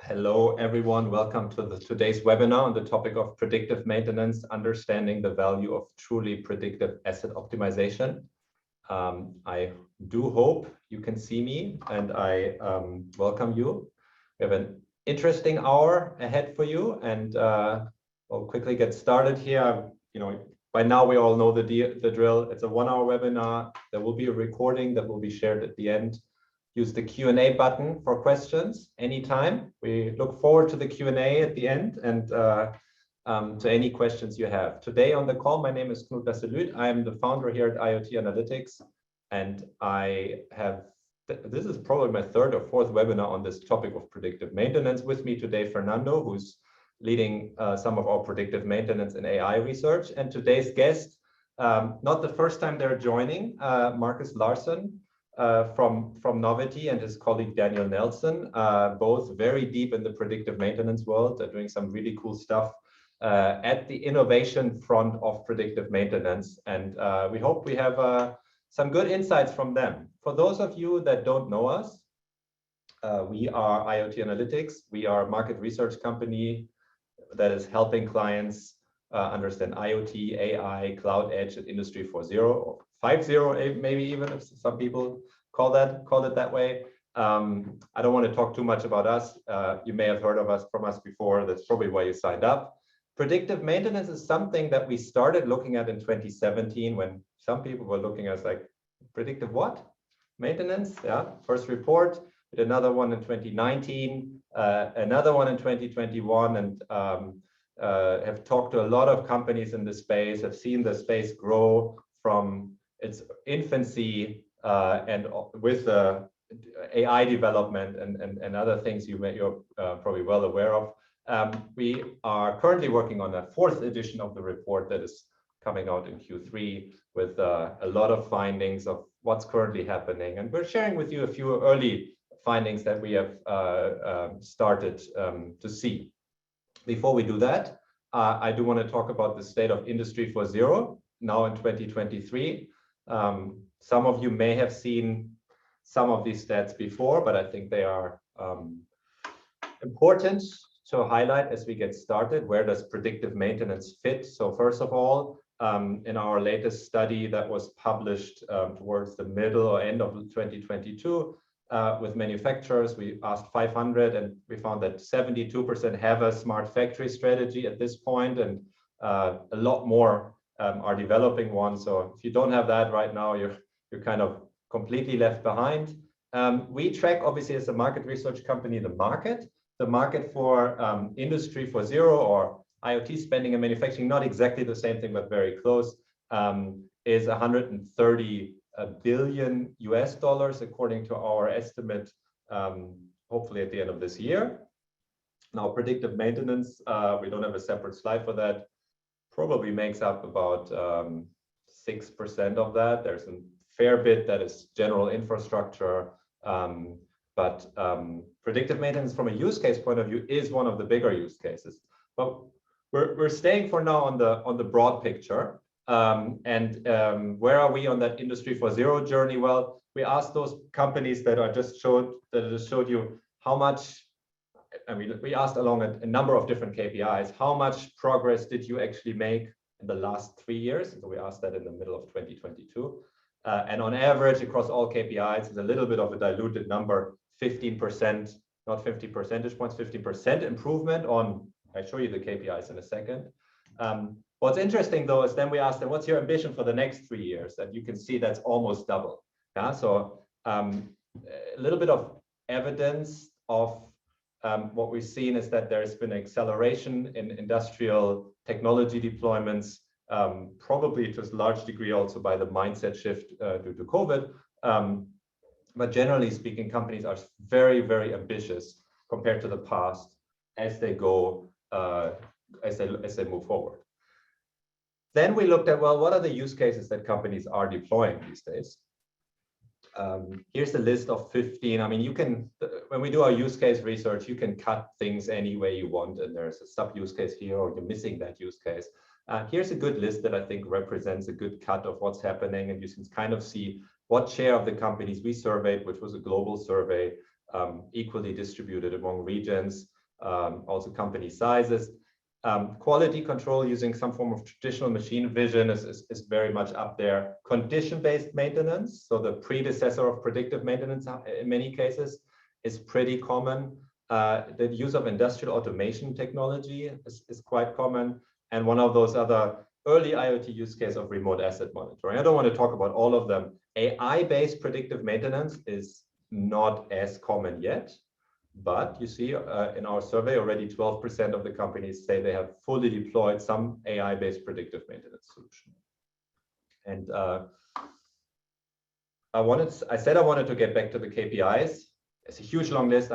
Hello, everyone. Welcome to today's webinar on the topic of predictive maintenance, understanding the value of truly predictive asset optimization. I do hope you can see me, and I welcome you. We have an interesting hour ahead for you, and we'll quickly get started here. By now we all know the drill. It's a 1-hour webinar. There will be a recording that will be shared at the end. Use the Q&A button for questions anytime. We look forward to the Q&A at the end and to any questions you have. Today on the call, my name is Knud Lasse Lueth. I am the founder here at IoT Analytics, and this is probably my third or fourth webinar on this topic of predictive maintenance. With me today, Fernando, who's leading some of our predictive maintenance and AI research. And today's guest, not the first time they're joining, Markus Larsson, from Novity, and his colleague Daniel Nelson, both very deep in the predictive maintenance world. They're doing some really cool stuff at the innovation front of predictive maintenance, and we hope we have some good insights from them. For those of you that don't know us, we are IoT Analytics. We are a market research company that is helping clients understand IoT, AI, cloud edge, and Industry 4.0 or 5.0, maybe even if some people call it that way. I don't want to talk too much about us. You may have heard from us before. That's probably why you signed up. Predictive maintenance is something that we started looking at in 2017 when some people were looking at us like, predictive what? Maintenance? Yeah. First report. We did another one in 2019, another one in 2021, and have talked to a lot of companies in this space, have seen the space grow from its infancy and with AI development and other things you're probably well aware of. We are currently working on a 4th edition of the report that is coming out in Q3 with a lot of findings of what's currently happening. And we're sharing with you a few early findings that we have started to see. Before we do that, I do want to talk about the state of Industry 4.0 now in 2023. Some of you may have seen some of these stats before, but I think they are important to highlight as we get started. Where does predictive maintenance fit? So first of all, in our latest study that was published towards the middle or end of 2022, with manufacturers, we asked 500, and we found that 72% have a smart factory strategy at this point, and a lot more are developing one. So if you don't have that right now, you're kind of completely left behind. We track, obviously, as a market research company, the market for Industry 4.0 or IoT spending and manufacturing, not exactly the same thing, but very close, is $130 billion according to our estimate, hopefully at the end of this year. Now, predictive maintenance, we don't have a separate slide for that, probably makes up about 6% of that. There's a fair bit that is general infrastructure, but predictive maintenance from a use case point of view is one of the bigger use cases. But we're staying for now on the broad picture. Where are we on that Industry 4.0 journey? Well, we asked those companies that I just showed you how much. I mean, we asked along a number of different KPIs, how much progress did you actually make in the last 3 years? So we asked that in the middle of 2022. And on average, across all KPIs, is a little bit of a diluted number, 15%, not 50 percentage points, 15% improvement on, I'll show you the KPIs in a second. What's interesting, though, is then we asked them, what's your ambition for the next 3 years? And you can see that's almost double. Yeah, so a little bit of evidence of what we've seen is that there's been an acceleration in industrial technology deployments, probably to a large degree also by the mindset shift due to COVID. But generally speaking, companies are very, very ambitious compared to the past as they go, as they move forward. Then we looked at, well, what are the use cases that companies are deploying these days? Here's a list of 15. I mean, you can, when we do our use case research, you can cut things any way you want, and there's a sub use case here, or you're missing that use case. Here's a good list that I think represents a good cut of what's happening, and you can kind of see what share of the companies we surveyed, which was a global survey, equally distributed among regions, also company sizes. Quality control using some form of traditional machine vision is very much up there. Condition-based maintenance, so the predecessor of predictive maintenance in many cases, is pretty common. The use of industrial automation technology is quite common. And one of those other early IoT use case of remote asset monitoring. I don't want to talk about all of them. AI-based predictive maintenance is not as common yet. But you see in our survey, already 12% of the companies say they have fully deployed some AI-based predictive maintenance solution. And I said I wanted to get back to the KPIs. It's a huge long list.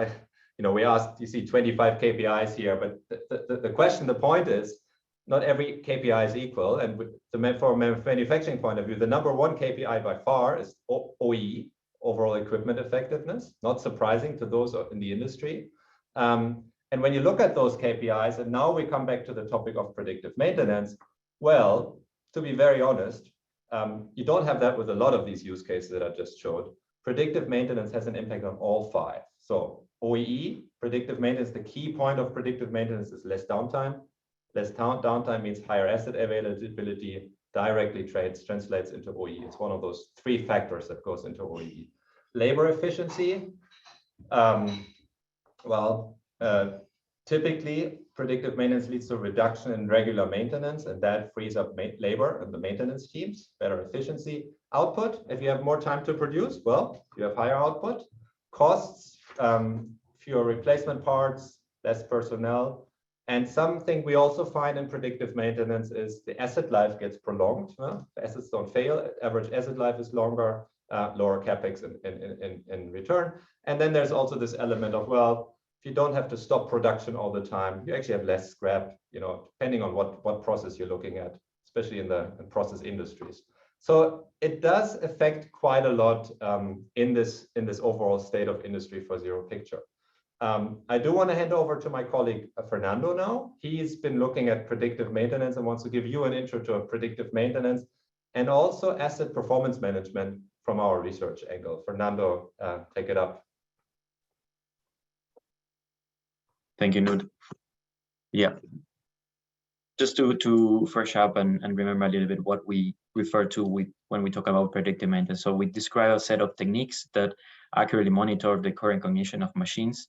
We asked, you see 25 KPIs here, but the point is, not every KPI is equal. And from a manufacturing point of view, the number one KPI by far is OEE, overall equipment effectiveness, not surprising to those in the industry. And when you look at those KPIs, and now we come back to the topic of predictive maintenance, well, to be very honest, you don't have that with a lot of these use cases that I just showed. Predictive maintenance has an impact on all five. So OEE, predictive maintenance, the key point of predictive maintenance is less downtime. Less downtime means higher asset availability, directly translates into OEE. It's one of those three factors that goes into OEE. Labor efficiency. Typically, predictive maintenance leads to a reduction in regular maintenance, and that frees up labor and the maintenance teams, better efficiency. Output, if you have more time to produce, well, you have higher output. Costs, fewer replacement parts, less personnel. And something we also find in predictive maintenance is the asset life gets prolonged. The assets don't fail. Average asset life is longer, lower capex in return. And then there's also this element of, well, if you don't have to stop production all the time, you actually have less scrap, depending on what process you're looking at, especially in process industries. So it does affect quite a lot in this overall state of industry 4.0 picture. I do want to hand over to my colleague Fernando now. He's been looking at predictive maintenance and wants to give you an intro to predictive maintenance and also asset performance management from our research angle. Fernando, take it up. Thank you, Knud. Yeah, just to fresh up and remember a little bit what we refer to when we talk about predictive maintenance. So we describe a set of techniques that accurately monitor the current condition of machines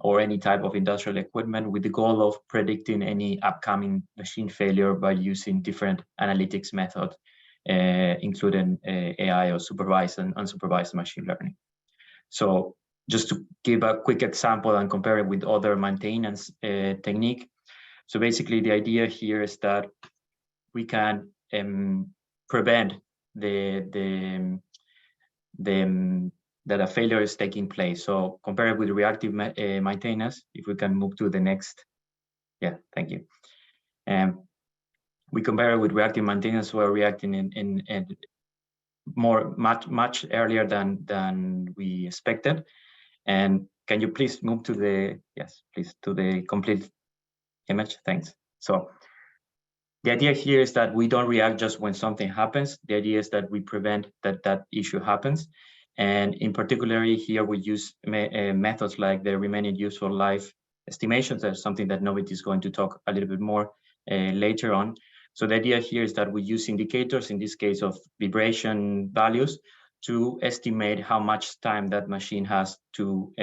or any type of industrial equipment with the goal of predicting any upcoming machine failure by using different analytics methods, including AI or supervised and unsupervised machine learning. So just to give a quick example and compare it with other maintenance technique. So basically the idea here is that we can prevent that a failure is taking place. So compare it with reactive maintenance. If we can move to the next. Yeah, thank you. We compare it with reactive maintenance, we're reacting in much earlier than we expected. And can you please move to the, yes, please, to the complete image? Thanks. So the idea here is that we don't react just when something happens. The idea is that we prevent that issue happens. And in particular here, we use methods like the remaining useful life estimations. That's something that Novity is going to talk a little bit more later on. So the idea here is that we use indicators, in this case of vibration values, to estimate how much time that machine has to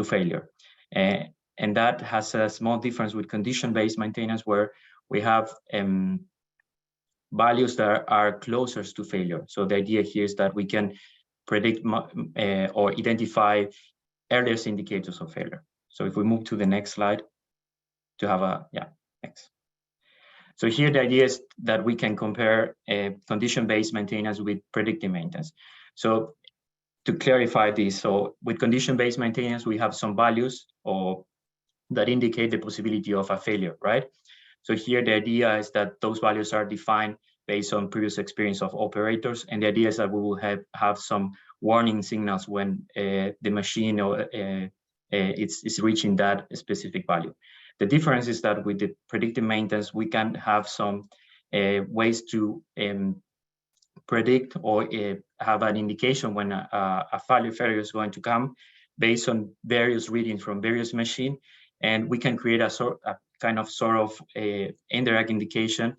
failure. And that has a small difference with condition-based maintenance, where we have values that are closer to failure. So the idea here is that we can predict or identify earliest indicators of failure. So if we move to the next slide to have a, yeah, next. So here the idea is that we can compare condition-based maintenance with predictive maintenance. So to clarify this, so with condition-based maintenance, we have some values that indicate the possibility of a failure, right? So here the idea is that those values are defined based on previous experience of operators, and the idea is that we will have some warning signals when the machine it's reaching that specific value. The difference is that with the predictive maintenance, we can have some ways to predict or have an indication when a failure is going to come based on various readings from various machines, and we can create a kind of indirect indication,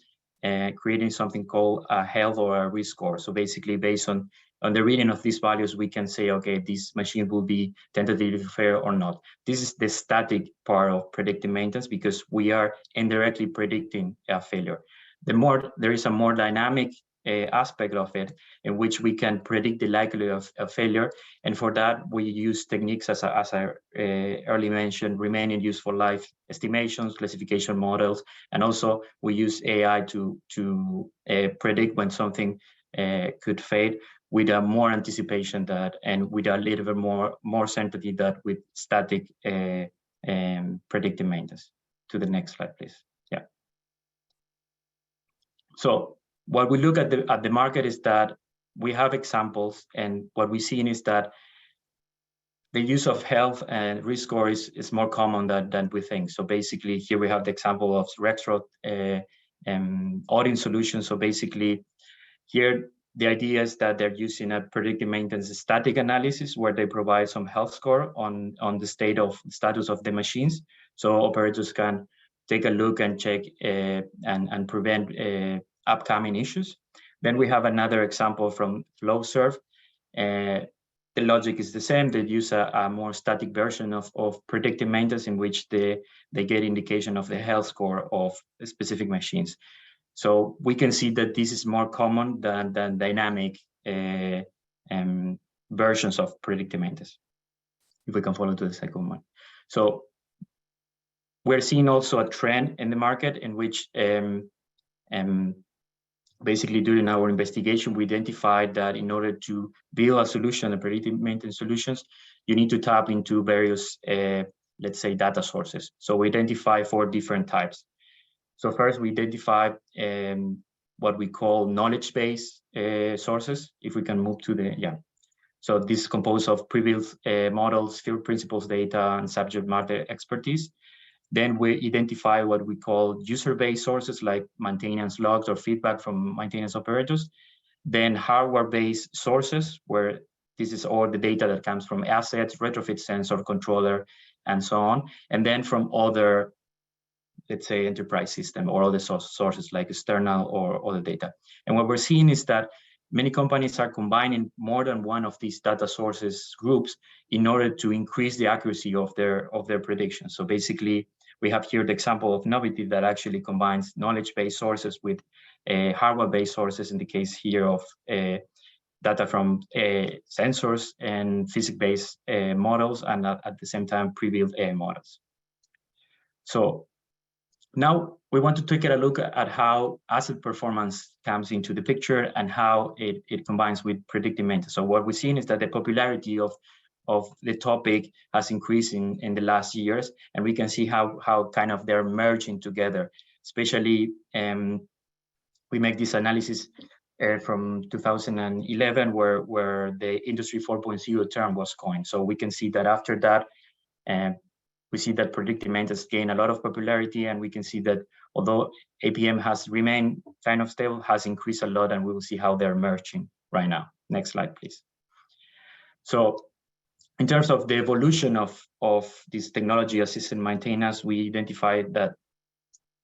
creating something called a health or a risk score. So basically, based on the reading of these values, we can say, okay, this machine will be tentatively fair or not. This is the static part of predictive maintenance, because we are indirectly predicting a failure. There is a more dynamic aspect of it, in which we can predict the likelihood of failure, and for that we use techniques, as I early mentioned, remaining useful life estimations, classification models, and also we use AI to predict when something could fade, with a more anticipation and with a little bit more certainty that with static predictive maintenance. To the next slide, please. Yeah. So what we look at the market is that we have examples, and what we've seen is that the use of health and risk score is more common than we think. So basically, here we have the example of Rexroth audience solution. So basically, here the idea is that they're using a predictive maintenance static analysis, where they provide some health score on the status of the machines, so operators can take a look and check and prevent upcoming issues. Then we have another example from Flowserve. The logic is the same. They use a more static version of predictive maintenance, in which they get indication of the health score of specific machines. So we can see that this is more common than dynamic versions of predictive maintenance. If we can follow to the second one. So we're seeing also a trend in the market, in which basically during our investigation, we identified that in order to build a solution, a predictive maintenance solutions, you need to tap into various, let's say, data sources. So we identify 4 different types. So first, we identify what we call knowledge-based sources. If we can move to the, yeah. So this is composed of pre-built models, field principles data, and subject matter expertise. Then we identify what we call user-based sources, like maintenance logs or feedback from maintenance operators. Then hardware-based sources, where this is all the data that comes from assets, retrofit sensor, controller, and so on. And then from other, let's say, enterprise system or other sources like external or other data. And what we're seeing is that many companies are combining more than one of these data sources groups in order to increase the accuracy of their predictions. So basically, we have here the example of Novity that actually combines knowledge-based sources with hardware-based sources, in the case here of data from sensors and physics-based models, and at the same time pre-built models. So now we want to take a look at how asset performance comes into the picture and how it combines with predictive maintenance. So what we're seeing is that the popularity of the topic has increased in the last years, and we can see how kind of they're merging together. Especially, we make this analysis from 2011, where the Industry 4.0 term was coined. So we can see that after that, we see that predictive maintenance gained a lot of popularity, and we can see that although APM has remained kind of stable, has increased a lot, and we will see how they're merging right now. Next slide, please. So in terms of the evolution of this technology-assisted maintenance, we identified that,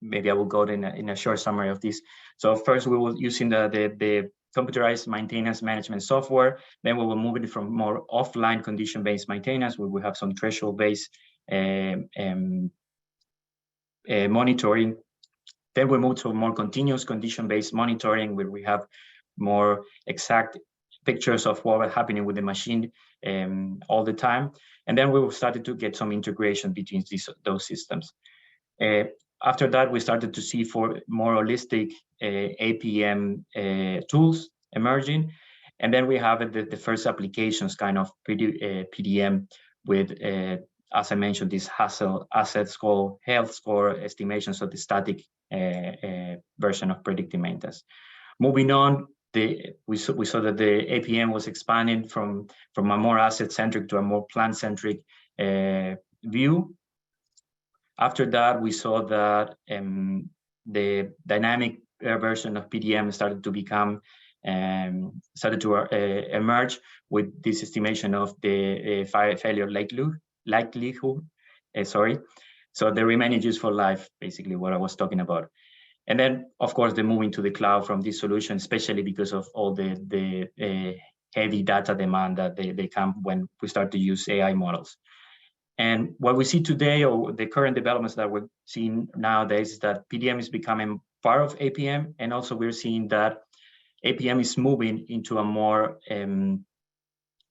maybe I will go in a short summary of this. So first, we will using the computerized maintenance management software. Then we will move it from more offline condition-based maintenance, where we have some threshold-based monitoring. Then we move to more continuous condition-based monitoring, where we have more exact pictures of what was happening with the machine all the time. And then we started to get some integration between those systems. After that, we started to see for more holistic APM tools emerging. And then we have the first applications, kind of PDM with, as I mentioned, this asset score, health score estimation, so the static version of predictive maintenance. Moving on, we saw that the APM was expanding from a more asset-centric to a more plant-centric view. After that, we saw that the dynamic version of PDM started to become started to emerge with this estimation of the failure likelihood. So the remaining useful life, basically what I was talking about. And then, of course, the moving to the cloud from this solution, especially because of all the heavy data demand that they come when we start to use AI models. And what we see today, or the current developments that we're seeing nowadays, is that PDM is becoming part of APM, and also we're seeing that APM is moving into a more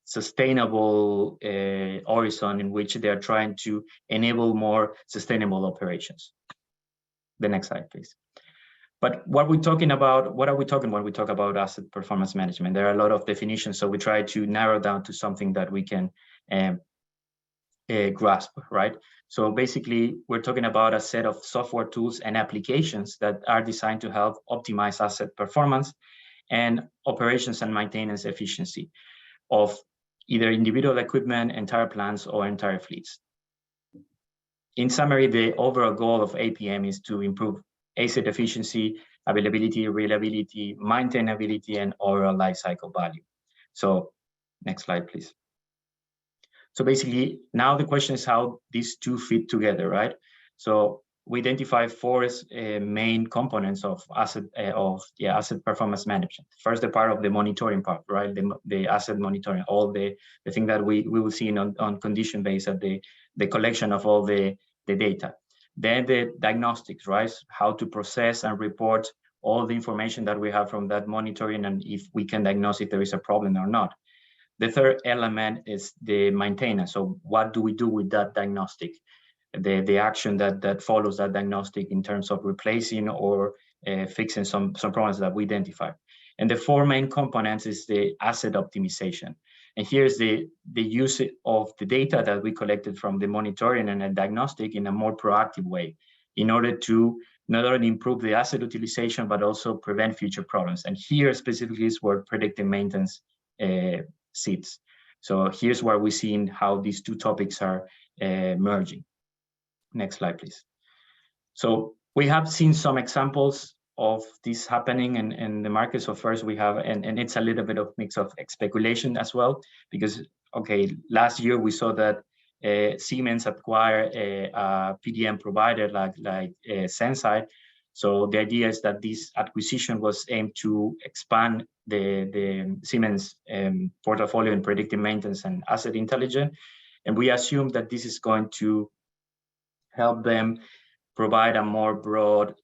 sustainable horizon in which they're trying to enable more sustainable operations. The next slide, please. But what are we talking about when we talk about asset performance management? There are a lot of definitions, so we try to narrow down to something that we can grasp, right? So basically, we're talking about a set of software tools and applications that are designed to help optimize asset performance and operations and maintenance efficiency of either individual equipment, entire plants, or entire fleets. In summary, the overall goal of APM is to improve asset efficiency, availability, reliability, maintainability, and overall life cycle value. So next slide, please. So basically, now the question is how these two fit together, right? So we identify four main components of asset performance management. First, the part of the monitoring part, right? The asset monitoring, all the thing that we will see on condition based at the collection of all the data. Then the diagnostics, right? How to process and report all the information that we have from that monitoring, and if we can diagnose if there is a problem or not. The third element is the maintenance. So what do we do with that diagnostic? The action that follows that diagnostic in terms of replacing or fixing some problems that we identify. And the four main components is the asset optimization. And here's the use of the data that we collected from the monitoring and the diagnostic in a more proactive way in order to not only improve the asset utilization, but also prevent future problems. And here specifically is where predictive maintenance sits. So here's where we're seeing how these two topics are merging. Next slide, please. So we have seen some examples of this happening in the market. So first we have, and it's a little bit of mix of speculation as well, because, okay, last year we saw that Siemens acquired a PDM provider like Senseye. So the idea is that this acquisition was aimed to expand the Siemens portfolio in predictive maintenance and asset intelligence. And we assume that this is going to help them provide a more broad,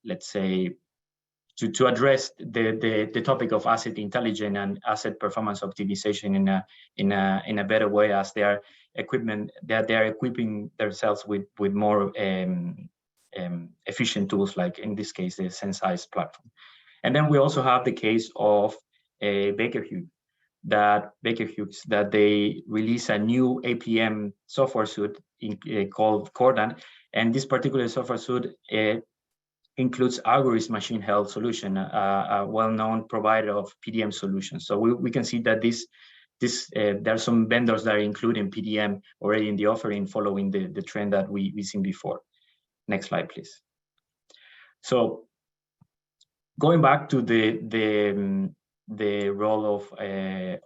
let's say, to address the topic of asset intelligence and asset performance optimization in a better way, as they are equipping themselves with more efficient tools, like in this case the Senseye's platform. And then we also have the case of Baker Hughes that they release a new APM software suite called Cordan, and this particular software suite includes Algorithm Machine Health Solution, a well-known provider of PDM solutions. So we can see that there are some vendors that are including PDM already in the offering, following the trend that we've seen before. Next slide, please. So going back to the role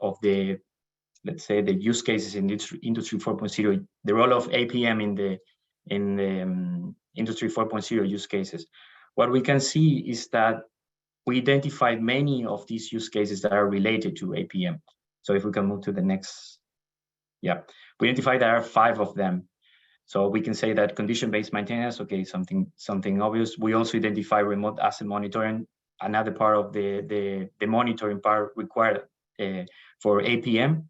of the, let's say, the use cases in Industry 4.0, the role of APM in the Industry 4.0 use cases. What we can see is that we identified many of these use cases that are related to APM. So if we can move to the next, yeah, we identified there are 5 of them. So we can say that condition-based maintenance, okay, something obvious. We also identify remote asset monitoring, another part of the monitoring part required for APM.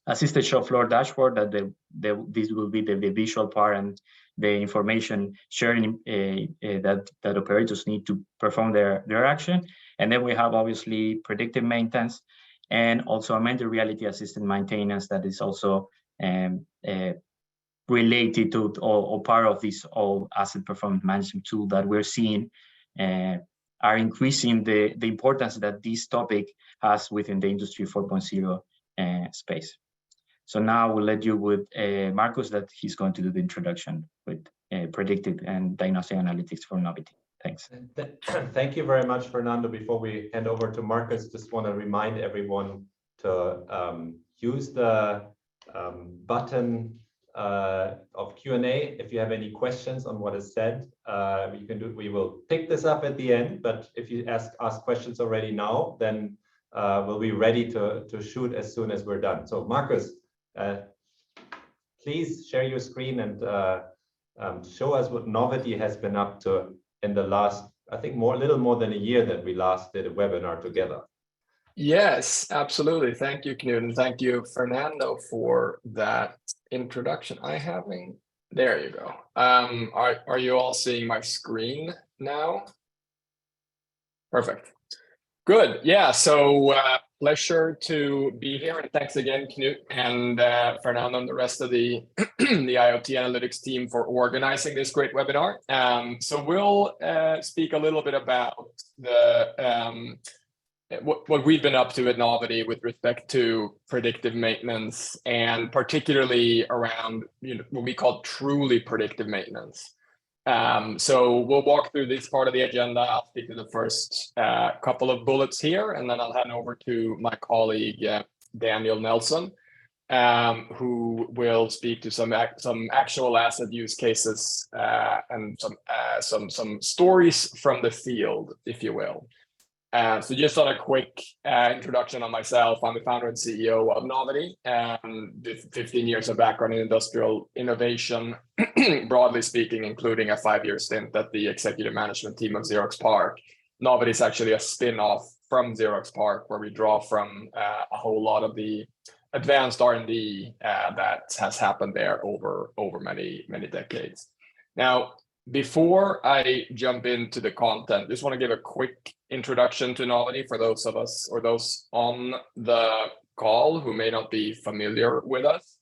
Assisted shop floor dashboard, that this will be the visual part and the information sharing that operators need to perform their action. And then we have obviously predictive maintenance, and also augmented reality assisted maintenance that is also related to or part of this all asset performance management tool that we're seeing are increasing the importance that this topic has within the Industry 4.0 space. So now we'll let you with Markus, that he's going to do the introduction with predictive and diagnostic analytics for Novity. Thanks. Thank you very much, Fernando. Before we hand over to Markus, just want to remind everyone to use the button of Q&A. If you have any questions on what is said, you can do. We will pick this up at the end, but if you ask questions already now, then we'll be ready to shoot as soon as we're done. So Markus, please share your screen and show us what Novity has been up to in the last, I think, a little more than a year that we last did a webinar together. Yes, absolutely. Thank you, Knud, and thank you, Fernando, for that introduction. There you go. Are you all seeing my screen now? Perfect. Good. Yeah. So pleasure to be here, and thanks again, Knud and Fernando, and the rest of the the IoT Analytics team for organizing this great webinar. So we'll speak a little bit about the what we've been up to at Novity with respect to predictive maintenance, and particularly around what we call truly predictive maintenance. So we'll walk through this part of the agenda. I'll speak to the first couple of bullets here, and then I'll hand over to my colleague Daniel Nelson, who will speak to some actual asset use cases and some stories from the field, if you will. So just on a quick introduction on myself, I'm the founder and CEO of Novity, with 15 years of background in industrial innovation, broadly speaking, including a 5-year stint at the executive management team of Xerox PARC. Novity is actually a spin-off from Xerox PARC, where we draw from a whole lot of the advanced R&D that has happened there over many decades. Now, before I jump into the content, just want to give a quick introduction to Novity for those of us or those on the call who may not be familiar with us.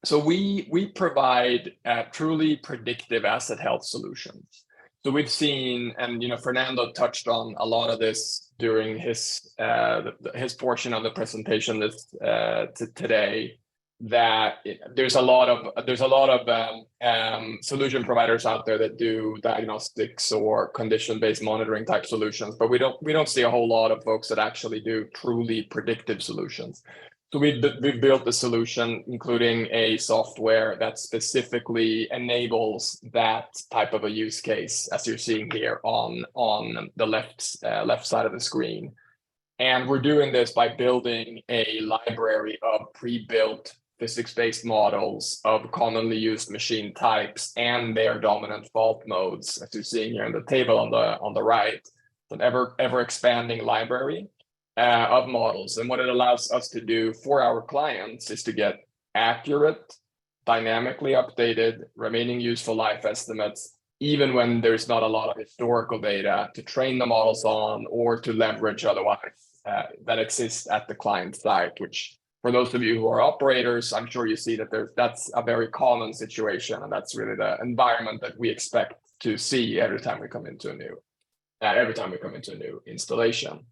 So we provide truly predictive asset health solutions. So we've seen, and Fernando touched on a lot of this during his portion of the presentation today, that there's a lot of solution providers out there that do diagnostics or condition-based monitoring type solutions, but we don't see a whole lot of folks that actually do truly predictive solutions. So we've built a solution, including a software that specifically enables that type of a use case, as you're seeing here on the left side of the screen. And we're doing this by building a library of pre-built physics-based models of commonly used machine types and their dominant fault modes, as you're seeing here in the table on the right. An ever expanding library of models. And what it allows us to do for our clients is to get accurate, dynamically updated, remaining useful life estimates, even when there's not a lot of historical data to train the models on or to leverage otherwise that exists at the client site, which, for those of you who are operators, I'm sure you see that that's a very common situation, and that's really the environment that we expect to see every time we come into a new installation.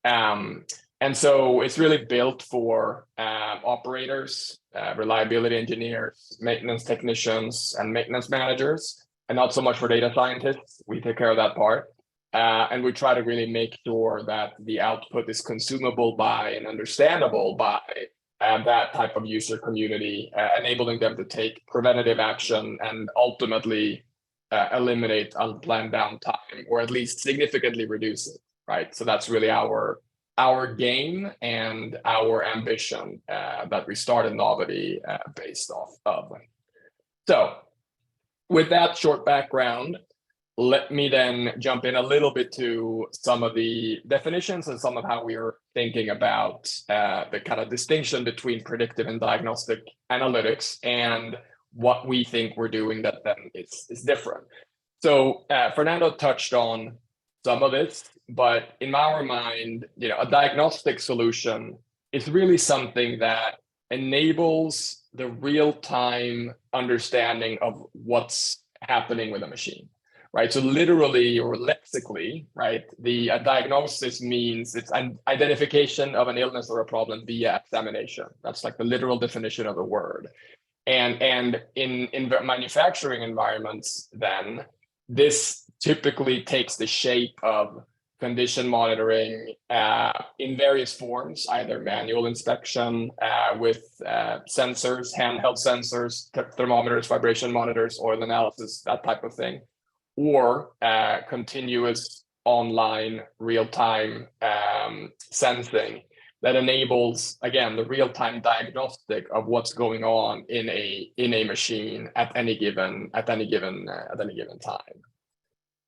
And so it's really built for operators, reliability engineers, maintenance technicians, and maintenance managers, and not so much for data scientists. We take care of that part. And we try to really make sure that the output is consumable by and understandable by that type of user community, enabling them to take preventative action and ultimately eliminate unplanned downtime, or at least significantly reduce it, right? So that's really our game and our ambition that we started Novity based off of. So with that short background, let me then jump in a little bit to some of the definitions and some of how we are thinking about the kind of distinction between predictive and diagnostic analytics and what we think we're doing that then is different. So Fernando touched on some of this, but in our mind, a diagnostic solution is really something that enables the real-time understanding of what's happening with a machine. Right, so literally or lexically, right, the diagnosis means it's an identification of an illness or a problem via examination. That's like the literal definition of the word. And in manufacturing environments, then this typically takes the shape of condition monitoring in various forms, either manual inspection with sensors, handheld sensors, thermometers, vibration monitors, oil analysis, that type of thing, or continuous online real-time sensing that enables, again, the real-time diagnostic of what's going on in a machine at any given time.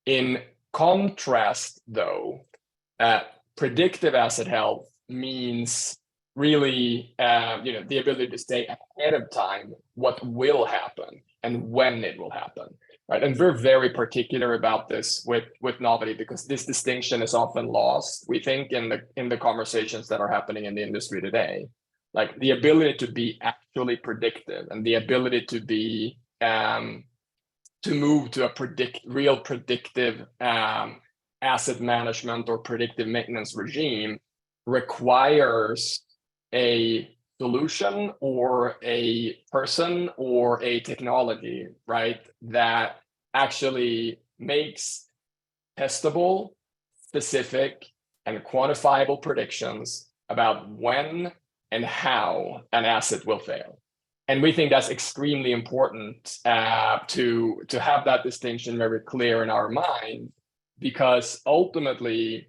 In contrast, though, predictive asset health means really the ability to stay ahead of time what will happen and when it will happen, right? And we're very particular about this with Novity, because this distinction is often lost, we think, in the conversations that are happening in the industry today. Like the ability to be actually predictive and the ability to be to move to a real predictive asset management or predictive maintenance regime requires a solution or a person or a technology, right, that actually makes testable, specific, and quantifiable predictions about when and how an asset will fail. And we think that's extremely important to have that distinction very clear in our mind, because ultimately,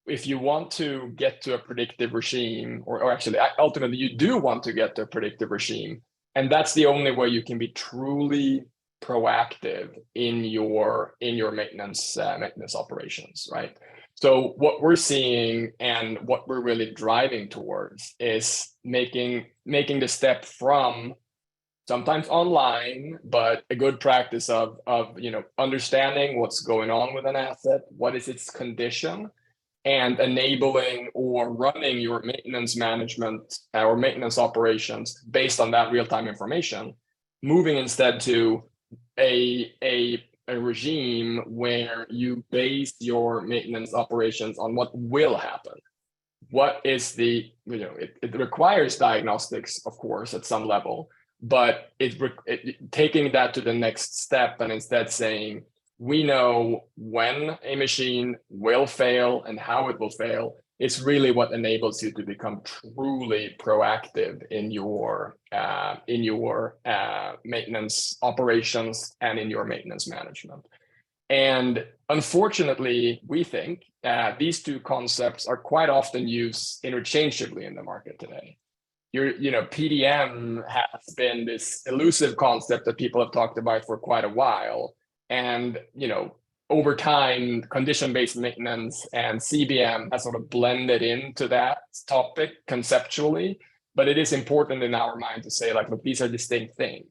if you want to get to a predictive regime, or actually ultimately you do want to get to a predictive regime, and that's the only way you can be truly proactive in your maintenance operations, right? So what we're seeing and what we're really driving towards is making the step from sometimes online, but a good practice of understanding what's going on with an asset, what is its condition, and enabling or running your maintenance management or maintenance operations based on that real-time information, moving instead to a regime where you base your maintenance operations on what will happen. What is it requires diagnostics, of course, at some level, but taking that to the next step and instead saying, we know when a machine will fail and how it will fail, it's really what enables you to become truly proactive in your maintenance operations and in your maintenance management. And unfortunately, we think these two concepts are quite often used interchangeably in the market today. PDM has been this elusive concept that people have talked about for quite a while. And, over time, condition-based maintenance and CBM has sort of blended into that topic conceptually, but it is important in our mind to say, like, look, these are distinct things.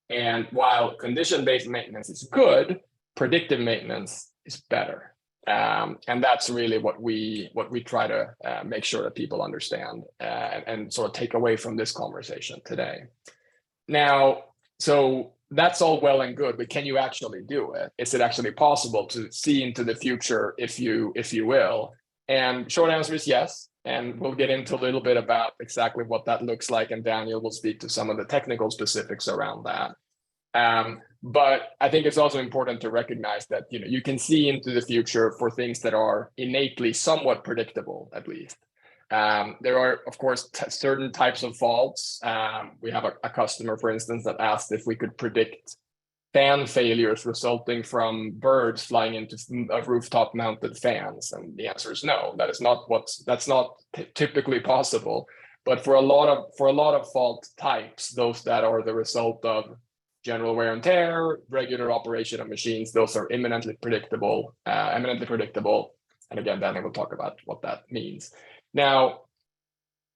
And while condition-based maintenance is good, predictive maintenance is better. And that's really what we try to make sure that people understand and sort of take away from this conversation today. Now, so that's all well and good, but can you actually do it? Is it actually possible to see into the future, if you will? And short answer is yes. And we'll get into a little bit about exactly what that looks like, and Daniel will speak to some of the technical specifics around that. But I think it's also important to recognize that you can see into the future for things that are innately somewhat predictable, at least. There are, of course, certain types of faults. We have a customer, for instance, that asked if we could predict fan failures resulting from birds flying into rooftop-mounted fans, and the answer is no. That's not typically possible. But for a lot of fault types, those that are the result of general wear and tear, regular operation of machines, those are eminently predictable. And again, Daniel will talk about what that means. Now,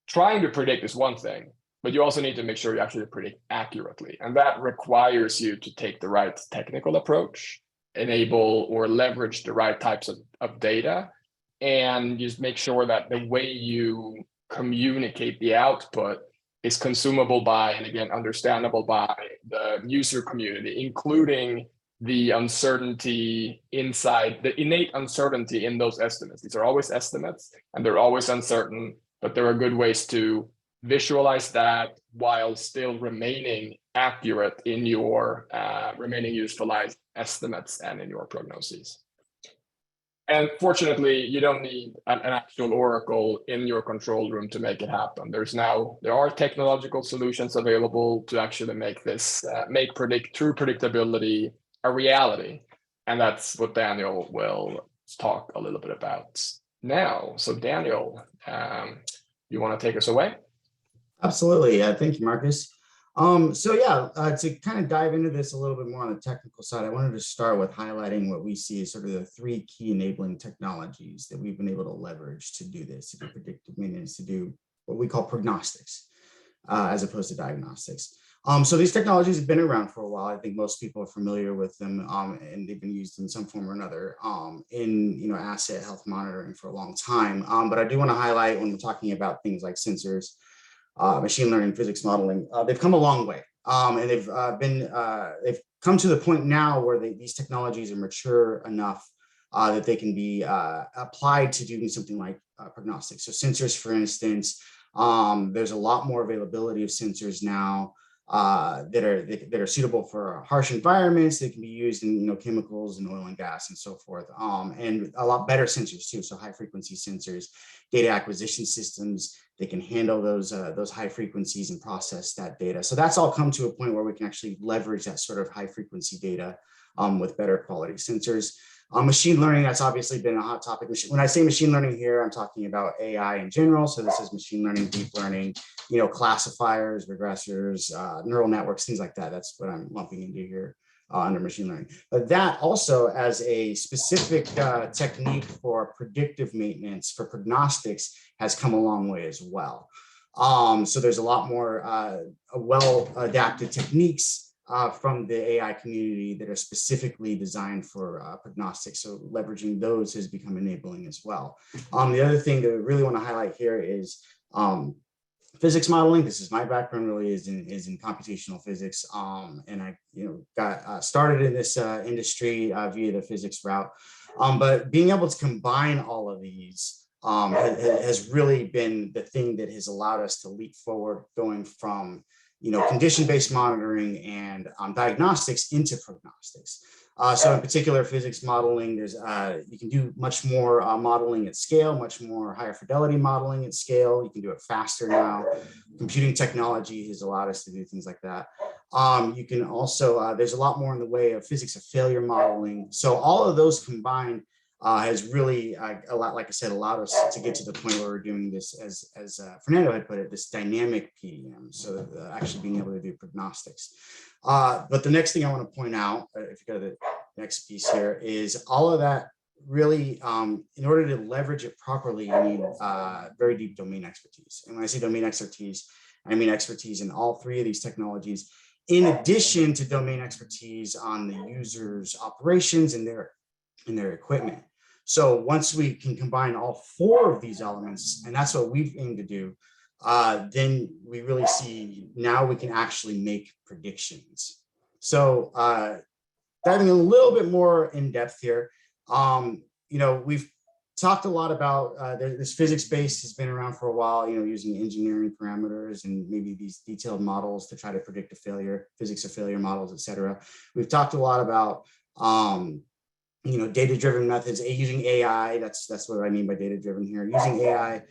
trying to predict is one thing, but you also need to make sure you actually predict accurately. And that requires you to take the right technical approach, enable or leverage the right types of data, and just make sure that the way you communicate the output is consumable by, and again, understandable by the user community, including the uncertainty inside, the innate uncertainty in those estimates. These are always estimates and they're always uncertain, but there are good ways to visualize that, while still remaining accurate in your remaining useful life estimates and in your prognoses. And fortunately, you don't need an actual oracle in your control room to make it happen. There are technological solutions available to actually make this, true predictability a reality. And that's what Daniel will talk a little bit about now. So Daniel, you want to take us away? Absolutely. Thank you, Marcus. To kind of dive into this a little bit more on the technical side, I wanted to start with highlighting what we see as sort of the 3 key enabling technologies that we've been able to leverage to do this, to do predictive maintenance, to do what we call prognostics, as opposed to diagnostics. So these technologies have been around for a while. I think most people are familiar with them, and they've been used in some form or another in asset health monitoring for a long time. But I do want to highlight, when we're talking about things like sensors, machine learning, physics modeling, they've come a long way, and they've come to the point now where these technologies are mature enough that they can be applied to doing something like prognostics. So sensors, for instance, there's a lot more availability of sensors now that are suitable for harsh environments. They can be used in chemicals and oil and gas and so forth, and a lot better sensors too. So high frequency sensors, data acquisition systems, they can handle those high frequencies and process that data. So that's all come to a point where we can actually leverage that sort of high frequency data with better quality sensors. Machine learning, that's obviously been a hot topic. When I say machine learning here, I'm talking about AI in general. So this is machine learning, deep learning, classifiers, regressors, neural networks, things like that. That's what I'm lumping into here under machine learning. But that also, as a specific technique for predictive maintenance, for prognostics, has come a long way as well. So there's a lot more well-adapted techniques from the AI community that are specifically designed for prognostics. So leveraging those has become enabling as well. The other thing that I really want to highlight here is physics modeling. This is my background, really is in computational physics. And I got started in this industry via the physics route. But being able to combine all of these has really been the thing that has allowed us to leap forward, going from condition-based monitoring and diagnostics into prognostics. So in particular, physics modeling, you can do much more modeling at scale, much more higher fidelity modeling at scale. You can do it faster now. Computing technology has allowed us to do things like that. You can also, there's a lot more in the way of physics of failure modeling. So all of those combined has really, a lot, like I said, allowed us to get to the point where we're doing this, as Fernando had put it, this dynamic PDM, so actually being able to do prognostics. But the next thing I want to point out, if you go to the next piece here, is all of that really, in order to leverage it properly, you need very deep domain expertise. And when I say domain expertise, I mean expertise in all 3 of these technologies, in addition to domain expertise on the user's operations and their equipment. So once we can combine all 4 of these elements, and that's what we've aimed to do, then we really see now we can actually make predictions. So diving a little bit more in depth here, we've talked a lot about this physics base has been around for a while, using engineering parameters and maybe these detailed models to try to predict a failure, physics of failure models, et cetera. We've talked a lot about data-driven methods, using AI. That's what I mean by data-driven here. Using AI,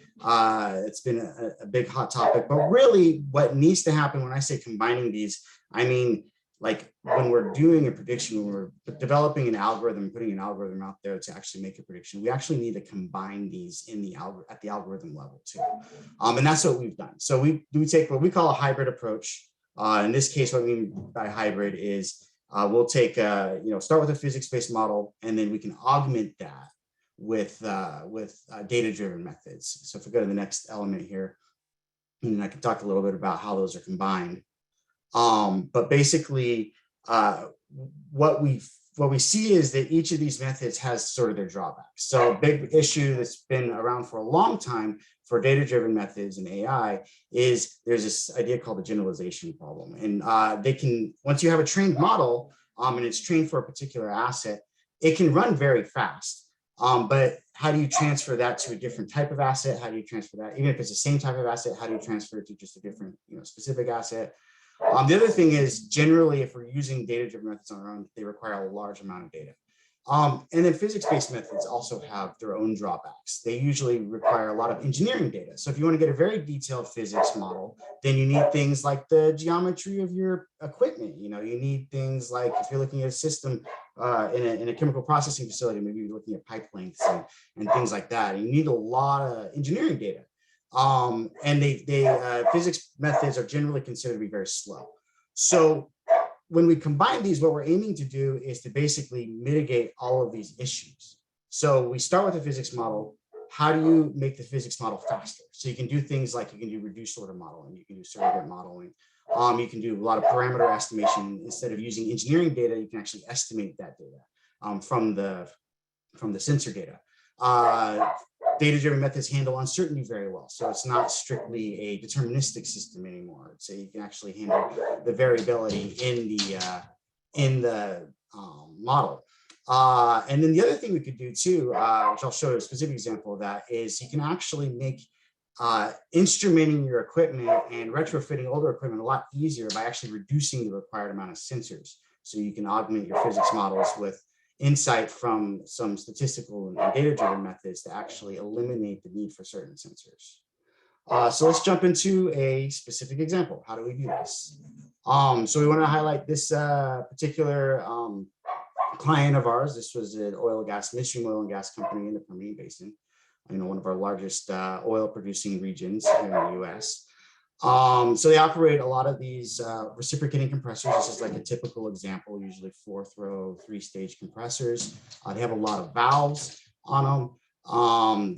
it's been a big hot topic. But really, what needs to happen when I say combining these, I mean, like when we're doing a prediction, when we're developing an algorithm, putting an algorithm out there to actually make a prediction, we actually need to combine these at the algorithm level too. And that's what we've done. So we take what we call a hybrid approach. In this case, what I mean by hybrid is we'll take, start with a physics-based model, and then we can augment that with data-driven methods. So if we go to the next element here, and I can talk a little bit about how those are combined. But basically, what we see is that each of these methods has sort of their drawbacks. So a big issue that's been around for a long time for data-driven methods and AI is there's this idea called the generalization problem. And once you have a trained model and it's trained for a particular asset, it can run very fast. But how do you transfer that to a different type of asset? How do you transfer that? Even if it's the same type of asset, how do you transfer it to just a different, specific asset? The other thing is, generally, if we're using data-driven methods on our own, they require a large amount of data. And then physics-based methods also have their own drawbacks. They usually require a lot of engineering data. So if you want to get a very detailed physics model, then you need things like the geometry of your equipment. You need things like, if you're looking at a system in a chemical processing facility, maybe you're looking at pipe lengths and things like that. And you need a lot of engineering data. And physics methods are generally considered to be very slow. So when we combine these, what we're aiming to do is to basically mitigate all of these issues. So we start with a physics model. How do you make the physics model faster? So you can do things like you can do reduced order modeling, you can do surrogate modeling, you can do a lot of parameter estimation. Instead of using engineering data, you can actually estimate that data from the sensor data. Data-driven methods handle uncertainty very well. So it's not strictly a deterministic system anymore. So you can actually handle the variability in the model. And then the other thing we could do too, which I'll show a specific example of that, is you can actually make instrumenting your equipment and retrofitting older equipment a lot easier by actually reducing the required amount of sensors. So you can augment your physics models with insight from some statistical and data-driven methods to actually eliminate the need for certain sensors. So let's jump into a specific example. How do we do this? So we want to highlight this particular client of ours. This was an midstream oil and gas company in the Permian Basin, one of our largest oil producing regions here in the US. So they operate a lot of these reciprocating compressors. This is like a typical example, usually 4-throw, 3-stage compressors. They have a lot of valves on them.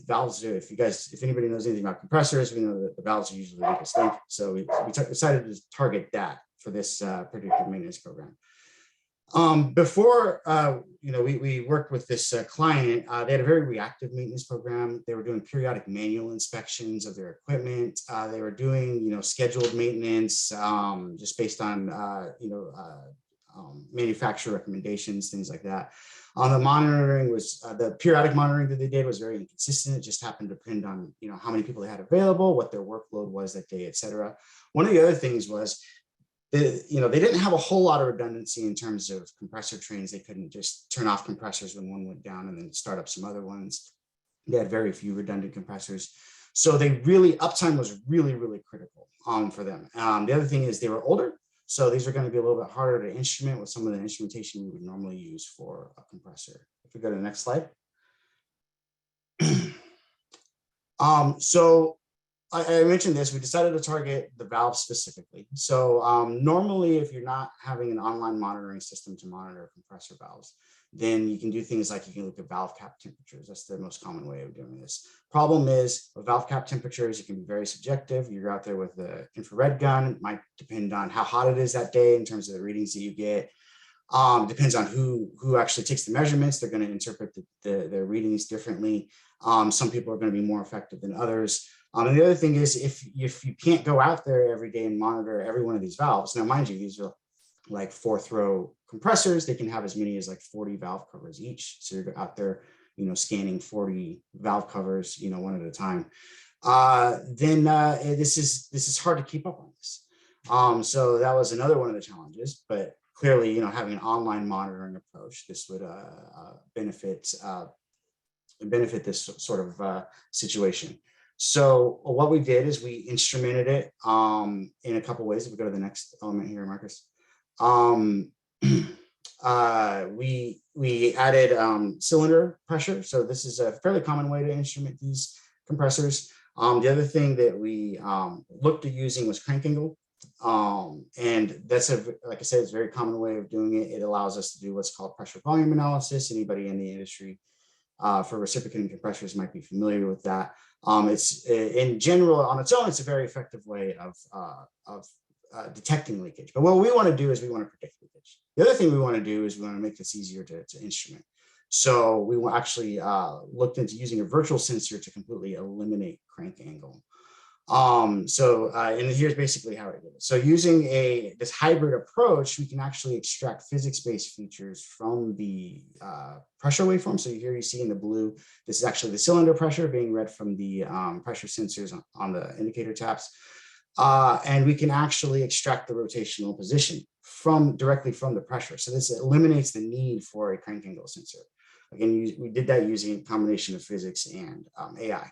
Valves, if anybody knows anything about compressors, we know that the valves are usually the weakest link. So we decided to target that for this predictive maintenance program. Before, we worked with this client, they had a very reactive maintenance program. They were doing periodic manual inspections of their equipment. They were doing, scheduled maintenance just based on, manufacturer recommendations, things like that. The monitoring was, the periodic monitoring that they did was very inconsistent. It just happened to depend on, how many people they had available, what their workload was that day, et cetera. One of the other things was, they didn't have a whole lot of redundancy in terms of compressor trains. They couldn't just turn off compressors when one went down and then start up some other ones. They had very few redundant compressors. So uptime was really, really critical for them. The other thing is they were older. So these are going to be a little bit harder to instrument with some of the instrumentation we would normally use for a compressor. If we go to the next slide. So I mentioned this, we decided to target the valve specifically. So normally, if you're not having an online monitoring system to monitor compressor valves, then you can do things like you can look at valve cap temperatures. That's the most common way of doing this. Problem is, with valve cap temperatures, it can be very subjective. You're out there with the infrared gun. It might depend on how hot it is that day in terms of the readings that you get. Depends on who actually takes the measurements. They're going to interpret their readings differently. Some people are going to be more effective than others. And the other thing is, if you can't go out there every day and monitor every one of these valves, now mind you, these are like 4-throw compressors. They can have as many as like 40 valve covers each. So you're out there, scanning 40 valve covers, one at a time. Then this is hard to keep up on this. So that was another one of the challenges. But clearly, having an online monitoring approach, this would benefit this sort of situation. So what we did is we instrumented it in a couple of ways. If we go to the next element here, Marcus, we added cylinder pressure. So this is a fairly common way to instrument these compressors. The other thing that we looked at using was crank angle. And that's like I said, it's a very common way of doing it. It allows us to do what's called pressure volume analysis. Anybody in the industry for reciprocating compressors might be familiar with that. It's in general on its own, it's a very effective way of detecting leakage. But what we want to do is we want to predict leakage. The other thing we want to do is we want to make this easier to instrument. So we actually looked into using a virtual sensor to completely eliminate crank angle. And here's basically how I did it. So using this hybrid approach, we can actually extract physics-based features from the pressure waveform. So here you see in the blue, this is actually the cylinder pressure being read from the pressure sensors on the indicator taps. And we can actually extract the rotational position directly from the pressure. So this eliminates the need for a crank angle sensor. Again, we did that using a combination of physics and AI.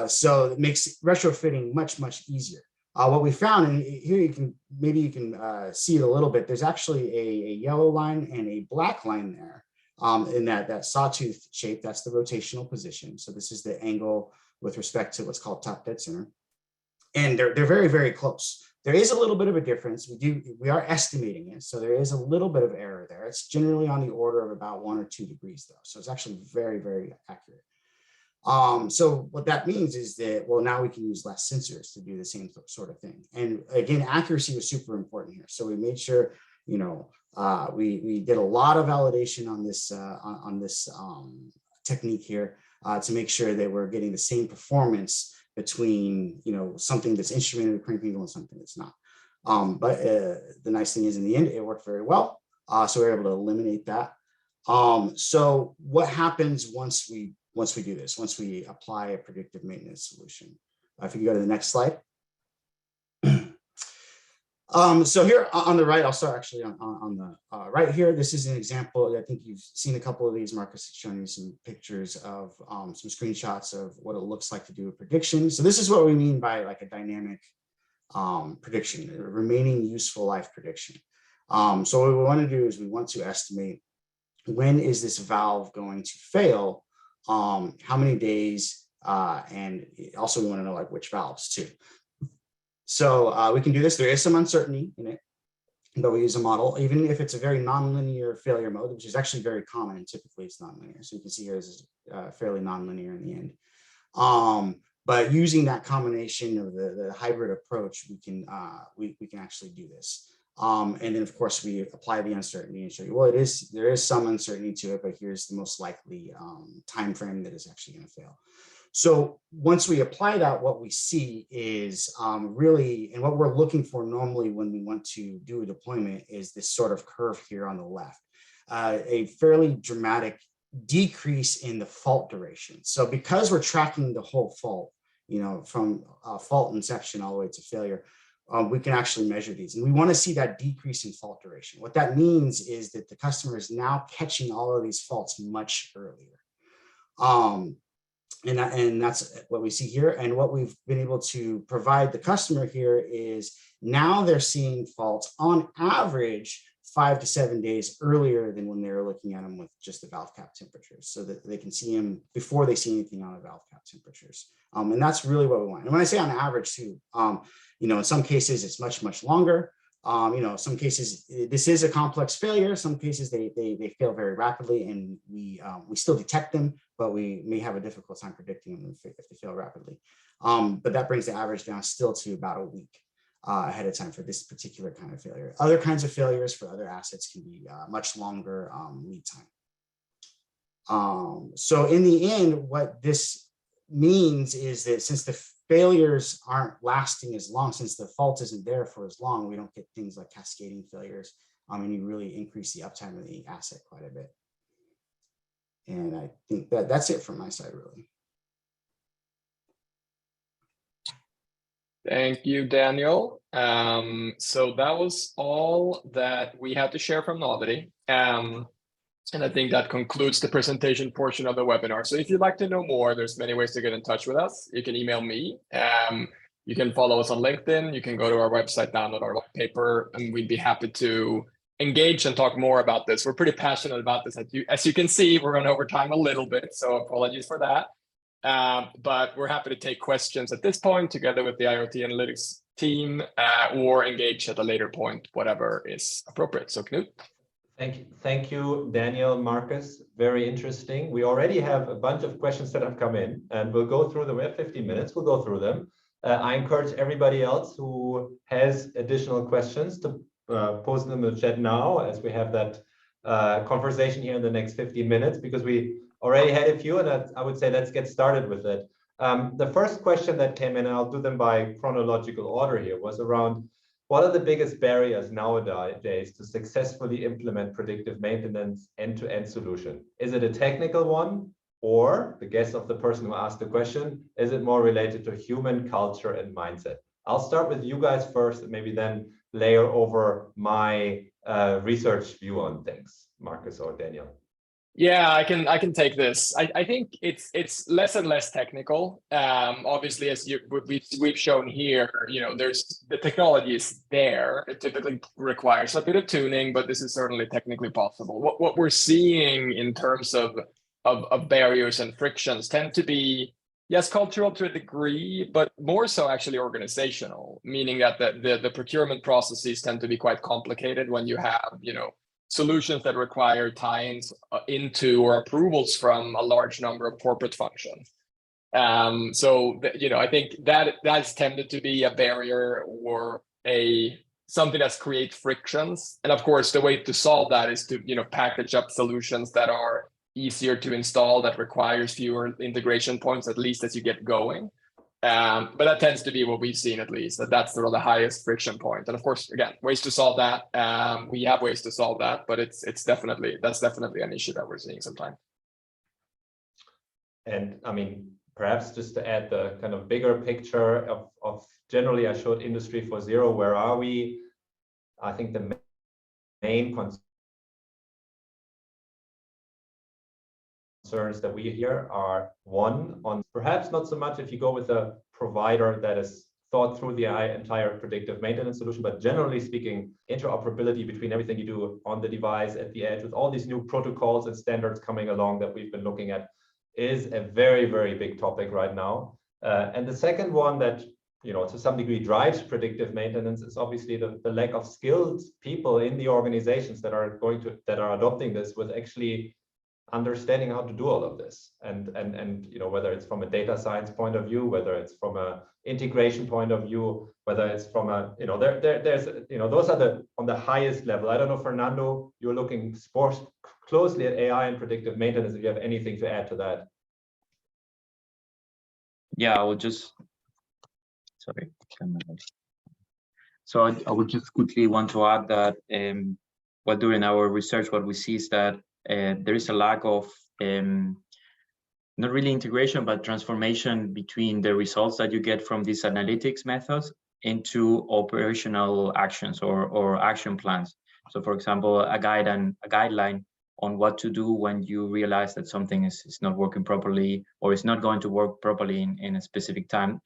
So it makes retrofitting much, much easier. What we found, and here you can see it a little bit, there's actually a yellow line and a black line there in that sawtooth shape. That's the rotational position. So this is the angle with respect to what's called top dead center. And they're very, very close. There is a little bit of a difference. We are estimating it. So there is a little bit of error there. It's generally on the order of about 1 or 2 degrees though. So it's actually very, very accurate. So what that means is that, well, now we can use less sensors to do the same sort of thing. And again, accuracy was super important here. So we made sure, you know, we did a lot of validation on this technique here to make sure that we're getting the same performance between, you know, something that's instrumented with crank angle and something that's not. But the nice thing is in the end, it worked very well. So we're able to eliminate that. So what happens once we do this, once we apply a predictive maintenance solution? If you go to the next slide. So here on the right, I'll start actually on the right here. This is an example. I think you've seen a couple of these. Markus has shown you some pictures of some screenshots of what it looks like to do a prediction. So this is what we mean by like a dynamic prediction, a remaining useful life prediction. So what we want to do is we want to estimate when is this valve going to fail, how many days, and also we want to know like which valves too. So we can do this. There is some uncertainty in it, but we use a model, even if it's a very nonlinear failure mode, which is actually very common, and typically it's nonlinear. So you can see here this is fairly nonlinear in the end. But using that combination of the hybrid approach, we can actually do this. And then of course we apply the uncertainty and show you, well, there is some uncertainty to it, but here's the most likely time frame that is actually going to fail. So once we apply that, what we see is really, and what we're looking for normally when we want to do a deployment is this sort of curve here on the left, a fairly dramatic decrease in the fault duration. So because we're tracking the whole fault, you know, from fault inception all the way to failure, we can actually measure these. And we want to see that decrease in fault duration. What that means is that the customer is now catching all of these faults much earlier. And that's what we see here. And what we've been able to provide the customer here is now they're seeing faults on average 5 to 7 days earlier than when they were looking at them with just the valve cap temperatures, so that they can see them before they see anything on the valve cap temperatures. And that's really what we want. And when I say on average too, you know, in some cases it's much, much longer. You know, some cases this is a complex failure. Some cases they fail very rapidly, and we still detect them, but we may have a difficult time predicting them if they fail rapidly. But that brings the average down still to about a week ahead of time for this particular kind of failure. Other kinds of failures for other assets can be much longer lead time. So in the end, what this means is that since the failures aren't lasting as long, since the fault isn't there for as long, we don't get things like cascading failures, and you really increase the uptime of the asset quite a bit. And I think that's it from my side, really. Thank you, Daniel. So that was all that we had to share from Novity. And I think that concludes the presentation portion of the webinar. So if you'd like to know more, there's many ways to get in touch with us. You can email me. You can follow us on LinkedIn. You can go to our website, download our white paper, and we'd be happy to engage and talk more about this. We're pretty passionate about this. As you can see, we're on overtime a little bit, so apologies for that. But we're happy to take questions at this point together with the IoT Analytics team, or engage at a later point, whatever is appropriate. So Knud. Thank you, Daniel, Markus. Very interesting. We already have a bunch of questions that have come in, and we'll go through them. We have 15 minutes. We'll go through them. I encourage everybody else who has additional questions to post them in the chat now, as we have that conversation here in the next 15 minutes, because we already had a few, and I would say let's get started with it. The first question that came in, and I'll do them by chronological order here, was around what are the biggest barriers nowadays to successfully implement predictive maintenance end-to-end solution? Is it a technical one, or the guess of the person who asked the question, is it more related to human culture and mindset? I'll start with you guys first, and maybe then layer over my research view on things, Markus or Daniel. Yeah, I can take this. I think it's less and less technical. Obviously, as we've shown here, there's the technology is there. It typically requires a bit of tuning, but this is certainly technically possible. What we're seeing in terms of barriers and frictions tend to be, yes, cultural to a degree, but more so actually organizational, meaning that the procurement processes tend to be quite complicated when you have, solutions that require tie-ins into or approvals from a large number of corporate functions. I think that's tended to be a barrier or something that's create frictions. And of course, the way to solve that is to, package up solutions that are easier to install, that requires fewer integration points, at least as you get going. But that tends to be what we've seen, at least, that's sort of the highest friction point. And of course, again, ways to solve that. We have ways to solve that, but that's definitely an issue that we're seeing sometimes. And I mean, perhaps just to add the kind of bigger picture of generally, I showed Industry 4.0. Where are we? I think the main concerns that we hear are, one, on perhaps not so much if you go with a provider that is thought through the entire predictive maintenance solution, but generally speaking, interoperability between everything you do on the device, at the edge, with all these new protocols and standards coming along that we've been looking at, is a very, very big topic right now. And the second one that, to some degree drives predictive maintenance is obviously the lack of skilled people in the organizations that are adopting this, with actually understanding how to do all of this, and whether it's from a data science point of view, whether it's from a integration point of view, whether it's from a there's those are on the highest level. I don't know, Fernando, you're looking closely at AI and predictive maintenance, if you have anything to add to that. Yeah, I would just quickly want to add that during our research, what we see is that there is a lack of not really integration, but transformation between the results that you get from these analytics methods into operational actions or action plans. So, for example, a guideline on what to do when you realize that something is not working properly, or is not going to work properly in a specific time.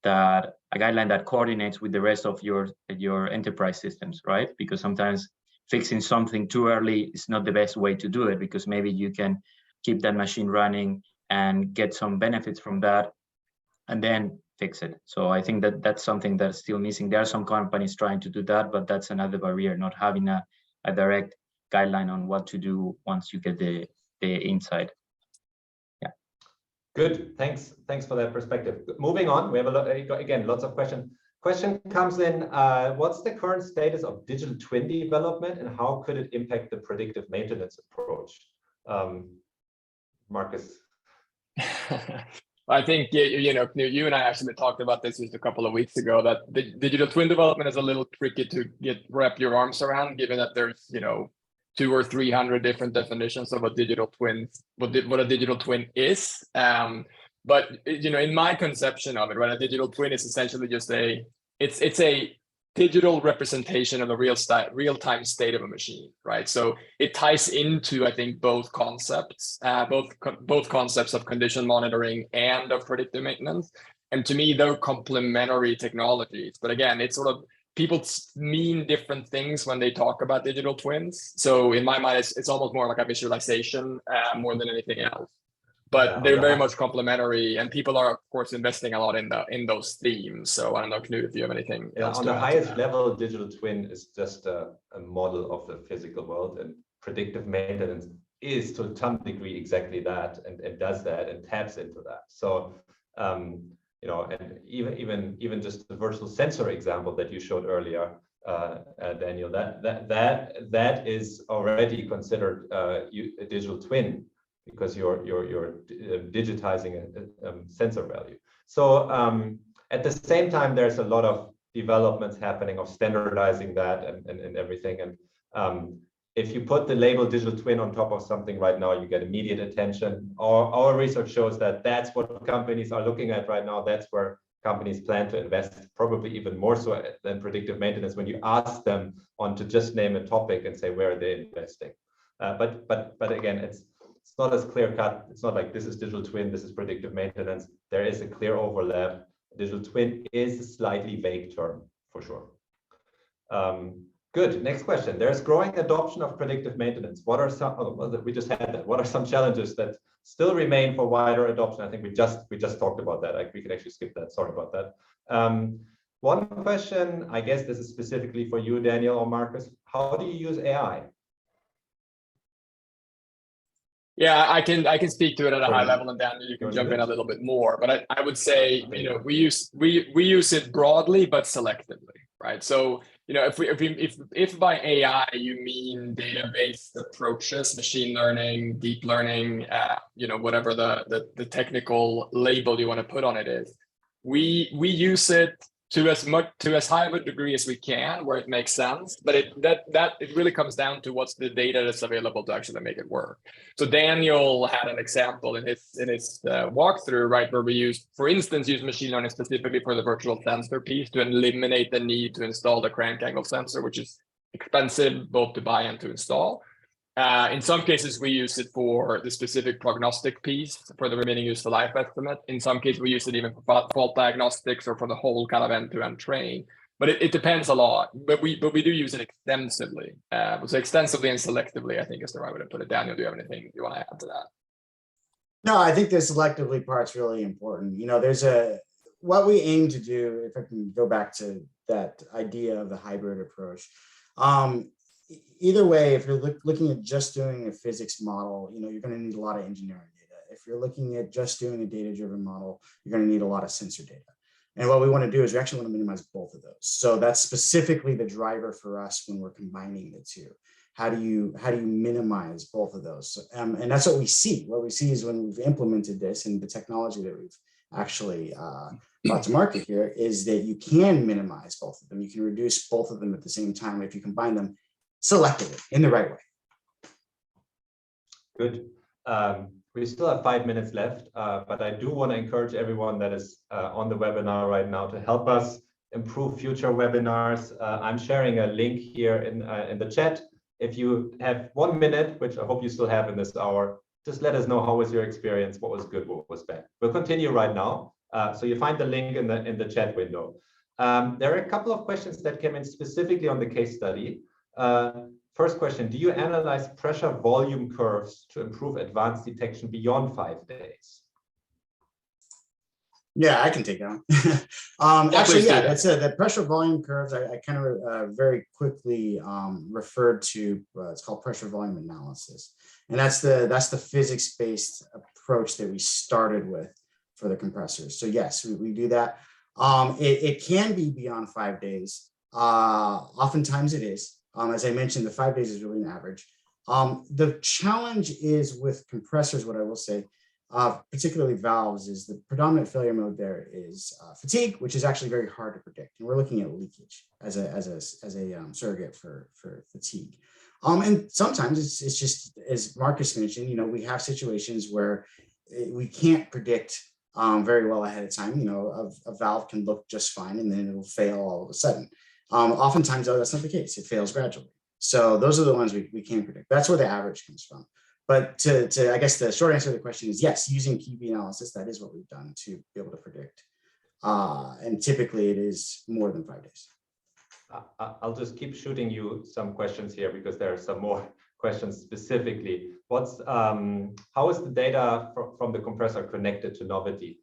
That a guideline that coordinates with the rest of your enterprise systems, right? Because sometimes fixing something too early is not the best way to do it, because maybe you can keep that machine running and get some benefits from that and then fix it. So I think that's something that's still missing. There are some companies trying to do that, but that's another barrier, not having a direct guideline on what to do once you get the insight. Yeah. Good, thanks for that perspective. Moving on, we have lots of questions. Question comes in, what's the current status of digital twin development, and how could it impact the predictive maintenance approach? Markus. I think, Knud, you and I actually talked about this just a couple of weeks ago, that the digital twin development is a little tricky to wrap your arms around, given that there's, 200 or 300 different definitions of a digital twin, what a digital twin is. But in my conception of it, right, a digital twin is essentially just it's a digital representation of a real-time state of a machine, right? So it ties into, I think, both concepts, both concepts of condition monitoring and of predictive maintenance. And to me, they're complementary technologies. But again, it's sort of, people mean different things when they talk about digital twins. So in my mind, it's almost more like a visualization more than anything else. But they're very much complementary, and people are, of course, investing a lot in those themes. So I don't know, Knud, if you have anything else on the highest level, digital twin is just a model of the physical world, and predictive maintenance is to some degree exactly that, and does that and taps into that. So and even just the virtual sensor example that you showed earlier, Daniel, that is already considered a digital twin. because you're digitizing a sensor value. So at the same time, there's a lot of developments happening of standardizing that and everything. And if you put the label digital twin on top of something right now, you get immediate attention. Our research shows that that's what companies are looking at right now. That's where companies plan to invest, probably even more so than predictive maintenance, when you ask them on to just name a topic and say, where are they investing? But again, it's not as clear cut. It's not like this is digital twin, this is predictive maintenance. There is a clear overlap. Digital twin is a slightly vague term for sure. Good. Next question. There's growing adoption of predictive maintenance. What are some? Oh, we just had that. What are some challenges that still remain for wider adoption? I think we just talked about that. We could actually skip that. Sorry about that. One question. I guess this is specifically for you, Daniel or Markus. How do you use AI? Yeah, I can speak to it at a high level, and Daniel, you can jump in a little bit more. But I would say, we use it broadly but selectively, right? So, if by AI you mean data-based approaches, machine learning, deep learning, whatever the technical label you want to put on it is, we use it to as high of a degree as we can where it makes sense, but it really comes down to what's the data that's available to actually make it work. So Daniel had an example in his walkthrough, right, where we use machine learning specifically for the virtual sensor piece to eliminate the need to install the crank angle sensor, which is expensive both to buy and to install. In some cases, we use it for the specific prognostic piece for the remaining useful life estimate. In some cases, we use it even for fault diagnostics or for the whole kind of end-to-end train. But it depends a lot. But we do use it extensively. So extensively and selectively, I think is the right way to put it. Daniel, do you have anything you want to add to that? No, I think the selectively part's really important. What we aim to do, if I can go back to that idea of the hybrid approach. Either way, if you're looking at just doing a physics model, you're going to need a lot of engineering data. If you're looking at just doing a data-driven model, you're going to need a lot of sensor data. And what we want to do is we actually want to minimize both of those. So that's specifically the driver for us when we're combining the two. How do you minimize both of those? And that's what we see. What we see is when we've implemented this and the technology that we've actually brought to market here is that you can minimize both of them. You can reduce both of them at the same time if you combine them selectively in the right way. Good. We still have 5 minutes left, but I do want to encourage everyone that is on the webinar right now to help us improve future webinars. I'm sharing a link here in the chat. If you have 1 minute, which I hope you still have in this hour, just let us know how was your experience, what was good, what was bad. We'll continue right now. So you find the link in the chat window. There are a couple of questions that came in specifically on the case study. First question, do you analyze pressure volume curves to improve advanced detection beyond 5 days? Yeah, I can take that one. Actually, yeah, that's the pressure volume curves. I kind of very quickly referred to. It's called pressure volume analysis, and that's the physics-based approach that we started with for the compressors. So yes, we do that. It can be beyond 5 days. Oftentimes it is. As I mentioned, the 5 days is really an average. The challenge is with compressors, what I will say, particularly valves, is the predominant failure mode there is fatigue, which is actually very hard to predict. And we're looking at leakage as a surrogate for fatigue. And sometimes it's just, as Markus mentioned, we have situations where we can't predict very well ahead of time. A valve can look just fine and then it'll fail all of a sudden. Oftentimes, though, that's not the case. It fails gradually. So those are the ones we can predict. That's where the average comes from. But to I guess the short answer to the question is yes, using QB analysis, that is what we've done to be able to predict. And typically it is more than 5 days. I'll just keep shooting you some questions here because there are some more questions specifically. How is the data from the compressor connected to Novity?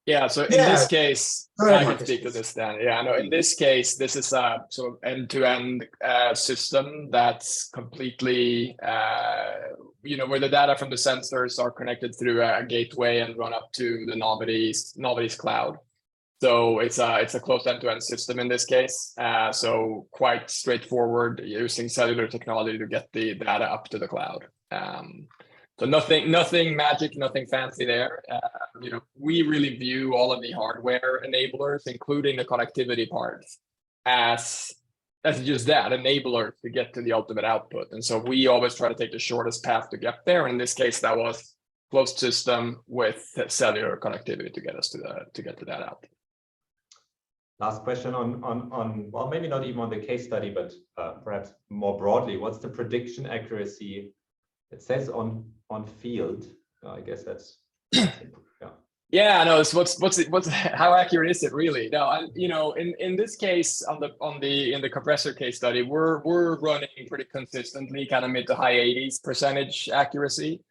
Yeah, so in this case, I can speak to this then. Yeah, no, in this case, this is a sort of end-to-end system that's completely, where the data from the sensors are connected through a gateway and run up to the Novity's cloud. So it's a closed end-to-end system in this case. So quite straightforward, using cellular technology to get the data up to the cloud. So nothing magic, nothing fancy there. We really view all of the hardware enablers, including the connectivity parts, as just that, enabler to get to the ultimate output. And so we always try to take the shortest path to get there. In this case, that was closed system with cellular connectivity to get us to get to that output. Last question on well, maybe not even on the case study, but perhaps more broadly, what's the prediction accuracy? It says on field. I guess that's yeah. Yeah, no. It's what's how accurate is it really? No, in this case, in the compressor case study, we're running pretty consistently, kind of mid to high 80s% accuracy.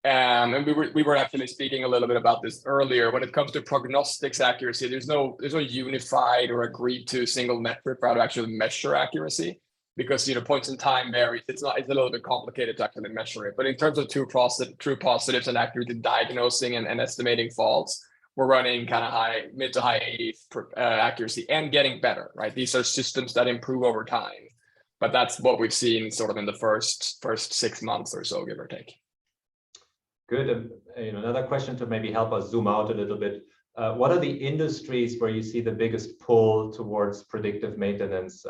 And we were actually speaking a little bit about this earlier. When it comes to prognostics accuracy, there's no unified or agreed to single metric for how to actually measure accuracy, because points in time vary. It's a little bit complicated to actually measure it. But in terms of true positives and accurately diagnosing and estimating faults, we're running kind of mid to high 80s accuracy and getting better, right? These are systems that improve over time, but that's what we've seen sort of in the first 6 months or so, give or take. Good. Another question to maybe help us zoom out a little bit. What are the industries where you see the biggest pull towards predictive maintenance?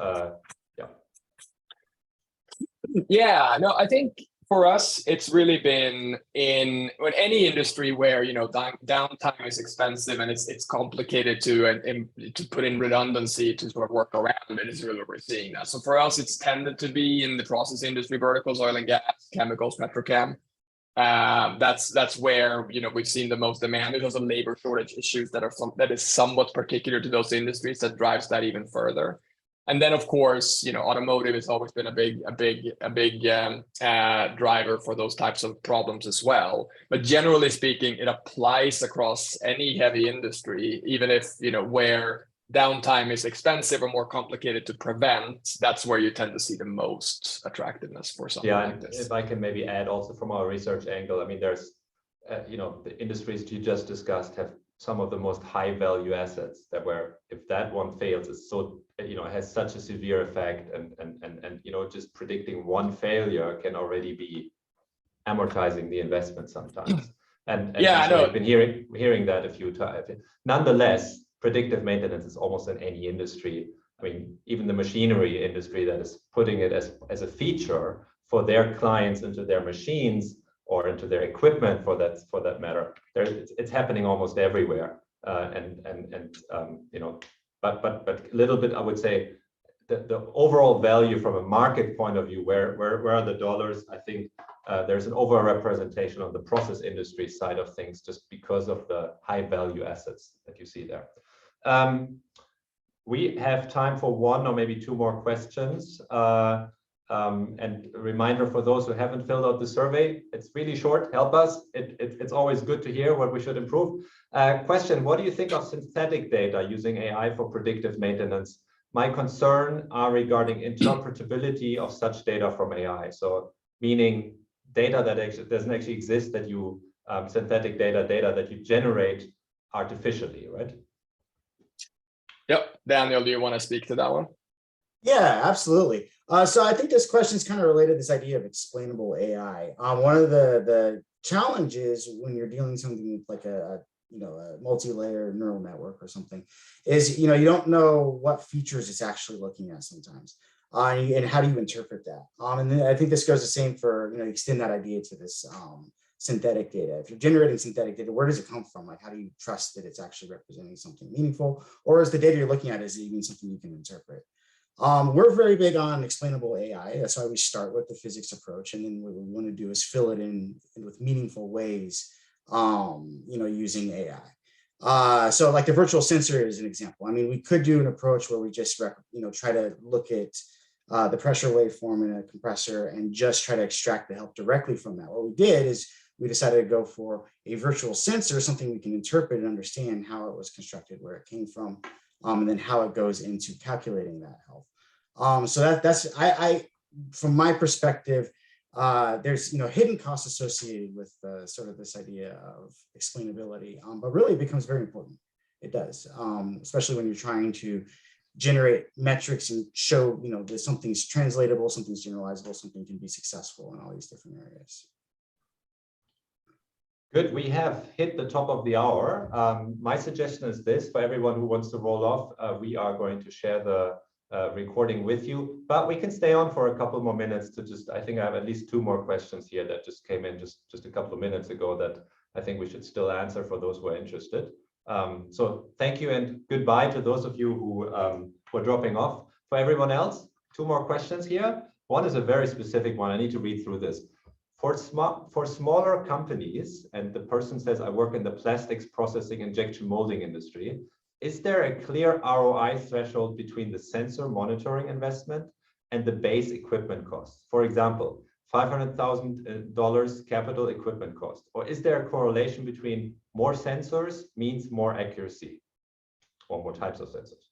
Yeah, no, I think for us, it's really been in any industry where downtime is expensive and it's complicated to put in redundancy to sort of work around it, is really what we're seeing now. So for us, it's tended to be in the process industry verticals, oil and gas, chemicals, petrochem. That's where we've seen the most demand. There's also labor shortage issues that is somewhat particular to those industries that drives that even further. And then, of course, automotive has always been a big driver for those types of problems as well. But generally speaking, it applies across any heavy industry, even if where downtime is expensive or more complicated to prevent. That's where you tend to see the most attractiveness for something like this. If I can maybe add also from our research angle, I mean, there's the industries you just discussed have some of the most high value assets that where if that one fails, it's so has such a severe effect, and just predicting one failure can already be amortizing the investment sometimes. And yeah, I know. I've been hearing that a few times. Nonetheless, predictive maintenance is almost in any industry. I mean, even the machinery industry that is putting it as a feature for their clients into their machines or into their equipment for that matter. It's happening almost everywhere. But a little bit, I would say the overall value from a market point of view, where are the dollars? I think there's an overrepresentation on the process industry side of things, just because of the high value assets that you see there. We have time for one or maybe two more questions. And a reminder for those who haven't filled out the survey, it's really short, help us. It's always good to hear what we should improve. Question, what do you think of synthetic data using AI for predictive maintenance? My concern are regarding interpretability of such data from AI. So meaning data that actually doesn't actually exist, that you, synthetic data that you generate artificially, right? Yep. Daniel, do you want to speak to that one? Yeah, absolutely. So I think this question is kind of related to this idea of explainable AI. One of the challenges when you're dealing with something like a multi-layer neural network or something is, you don't know what features it's actually looking at sometimes. And how do you interpret that? And then I think this goes the same for, extend that idea to this synthetic data. If you're generating synthetic data, where does it come from? Like, how do you trust that it's actually representing something meaningful? Or is the data you're looking at, is it even something you can interpret? We're very big on explainable AI. That's why we start with the physics approach. And then what we want to do is fill it in with meaningful ways, using AI. So like the virtual sensor is an example. I mean, we could do an approach where we just, try to look at the pressure waveform in a compressor and just try to extract the help directly from that. What we did is we decided to go for a virtual sensor, something we can interpret and understand how it was constructed, where it came from, and then how it goes into calculating that health. So that's from my perspective, there's hidden costs associated with sort of this idea of explainability, but really it becomes very important. It does, especially when you're trying to generate metrics and show that something's translatable, something's generalizable, something can be successful in all these different areas. Good, we have hit the top of the hour. My suggestion is this, for everyone who wants to roll off, we are going to share the recording with you, but we can stay on for a couple more minutes to just, I think I have at least 2 more questions here that just came in just a couple of minutes ago that I think we should still answer for those who are interested. So thank you and goodbye to those of you who were dropping off. For everyone else, 2 more questions here. One is a very specific one. I need to read through this. For smaller companies, and the person says, I work in the plastics processing injection molding industry, is there a clear ROI threshold between the sensor monitoring investment and the base equipment cost? For example, $500,000 capital equipment cost, or is there a correlation between more sensors means more accuracy or more types of sensors?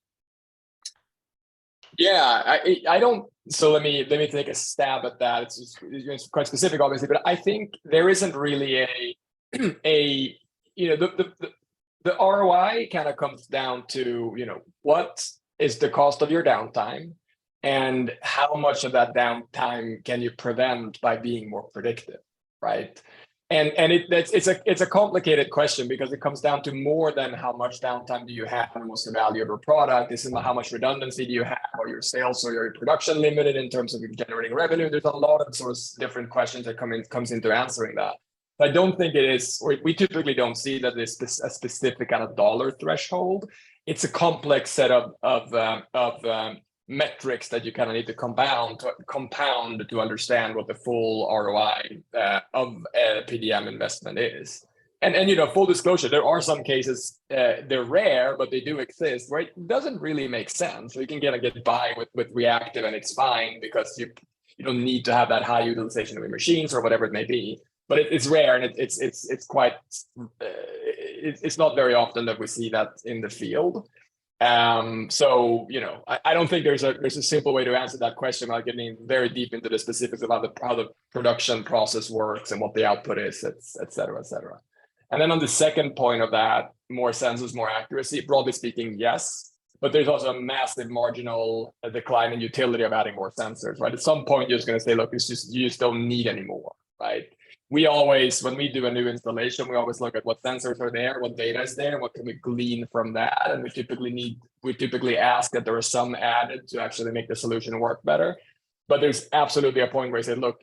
Yeah, I don't. So let me take a stab at that. It's quite specific, obviously, but I think there isn't really a the ROI kind of comes down to, what is the cost of your downtime and how much of that downtime can you prevent by being more predictive, right? And it's a complicated question because it comes down to more than how much downtime do you have and what's the value of your product. This is how much redundancy do you have, or your sales or your production limited in terms of generating revenue. There's a lot of sort of different questions that comes into answering that. I don't think it is, or we typically don't see that it's a specific kind of dollar threshold. It's a complex set of metrics that you kind of need to compound to understand what the full ROI of a PDM investment is. And full disclosure, there are some cases, they're rare, but they do exist, where it doesn't really make sense. So you can get by with reactive and it's fine because you don't need to have that high utilization of your machines or whatever it may be. But it's rare, and it's quite it's not very often that we see that in the field. So I don't think there's a simple way to answer that question without getting very deep into the specifics about how the production process works and what the output is, et cetera, et cetera. And then on the second point of that, more sensors, more accuracy, broadly speaking, yes. But there's also a massive marginal decline in utility of adding more sensors, right? At some point, you're just going to say, look, you just don't need any more, right? We always, when we do a new installation, we always look at what sensors are there, what data is there, what can we glean from that, and we typically ask that there are some added to actually make the solution work better. But there's absolutely a point where you say, look,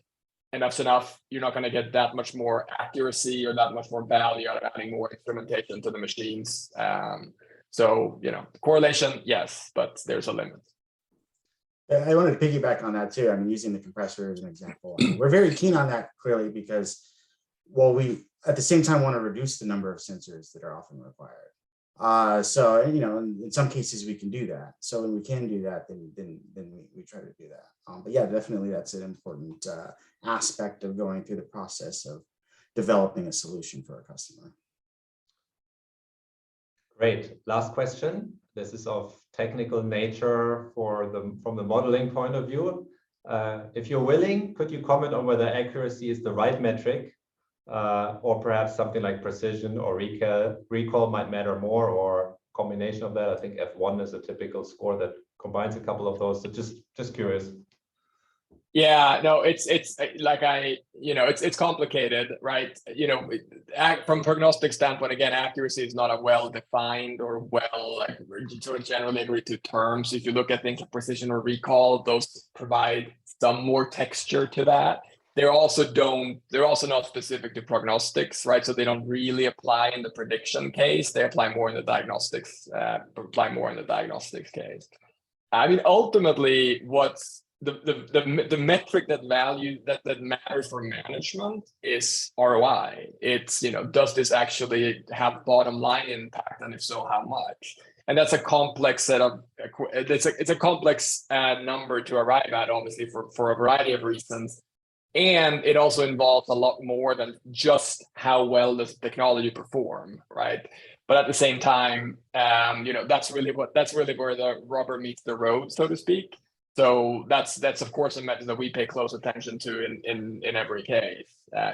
enough's enough. You're not going to get that much more accuracy or that much more value out of adding more instrumentation to the machines. So correlation, yes, but there's a limit. I wanted to piggyback on that too. I mean, using the compressor as an example. We're very keen on that clearly because, well, we at the same time want to reduce the number of sensors that are often required. So in some cases we can do that. So when we can do that, then we try to do that. But yeah, definitely that's an important aspect of going through the process of developing a solution for a customer. Great. Last question. This is of technical nature from the modeling point of view. If you're willing, could you comment on whether accuracy is the right metric, or perhaps something like precision or recall might matter more, or combination of that? I think F1 is a typical score that combines a couple of those. So just curious. Yeah, no, it's like it's complicated, right? From prognostic standpoint, again, accuracy is not a well-defined or sort of generally agreed to terms. If you look at things like precision or recall, those provide some more texture to that. They're also not specific to prognostics, right? So they don't really apply in the prediction case. They apply more in the diagnostics. Case. I mean, ultimately, what's the metric that matters for management is ROI. It's does this actually have bottom line impact, and if so, how much? And that's a complex set of it's a complex number to arrive at, obviously for a variety of reasons, and it also involves a lot more than just how well does technology perform, right? But at the same time, that's really where the rubber meets the road, so to speak. So that's of course a method that we pay close attention to in every case,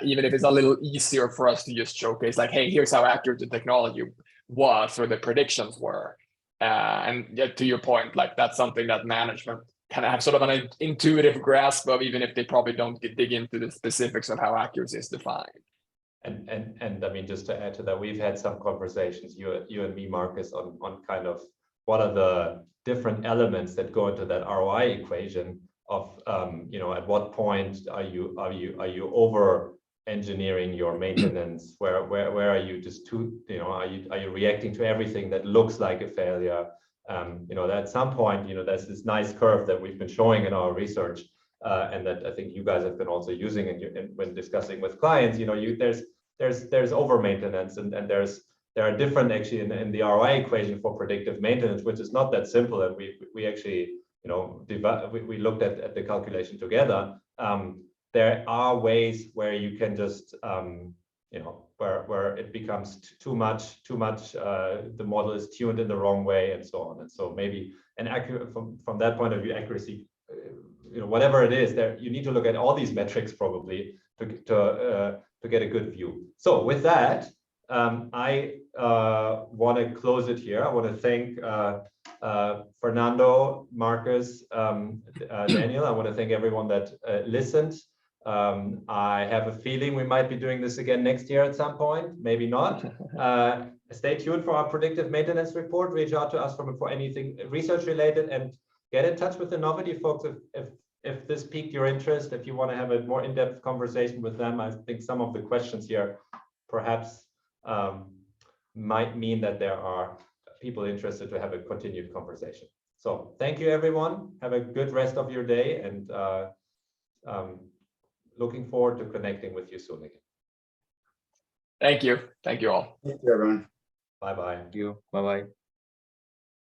even if it's a little easier for us to just showcase like, hey, here's how accurate the technology was or the predictions were. And to your point, like that's something that management kind of have sort of an intuitive grasp of, even if they probably don't dig into the specifics of how accuracy is defined. And I mean, just to add to that, we've had some conversations, you and me, Markus, on kind of what are the different elements that go into that ROI equation of, you know, at what point are you over engineering your maintenance? Where are you just too, you know, are you reacting to everything that looks like a failure? You know, at some point, you know, there's this nice curve that we've been showing in our research, and that I think you guys have been also using when discussing with clients. You know, there's over maintenance, and there are different actually in the ROI equation for predictive maintenance, which is not that simple. And we actually, you know, we looked at the calculation together. There are ways where you can just, you know, where it becomes too much, the model is tuned in the wrong way and so on. And so maybe an accurate, from that point of view, accuracy, you know, whatever it is, there you need to look at all these metrics probably to get a good view. So with that, I want to close it here. I want to thank Fernando, Markus, Daniel. I want to thank everyone that listened. I have a feeling we might be doing this again next year at some point, maybe not. Stay tuned for our predictive maintenance report. Reach out to us for anything research related, and get in touch with the Novity folks if this piqued your interest, if you want to have a more in-depth conversation with them. I think some of the questions here perhaps might mean that there are people interested to have a continued conversation. So thank you, everyone. Have a good rest of your day, and looking forward to connecting with you soon again. Thank you. Thank you all. Thank you, everyone. Bye-bye. Thank you. Bye-bye.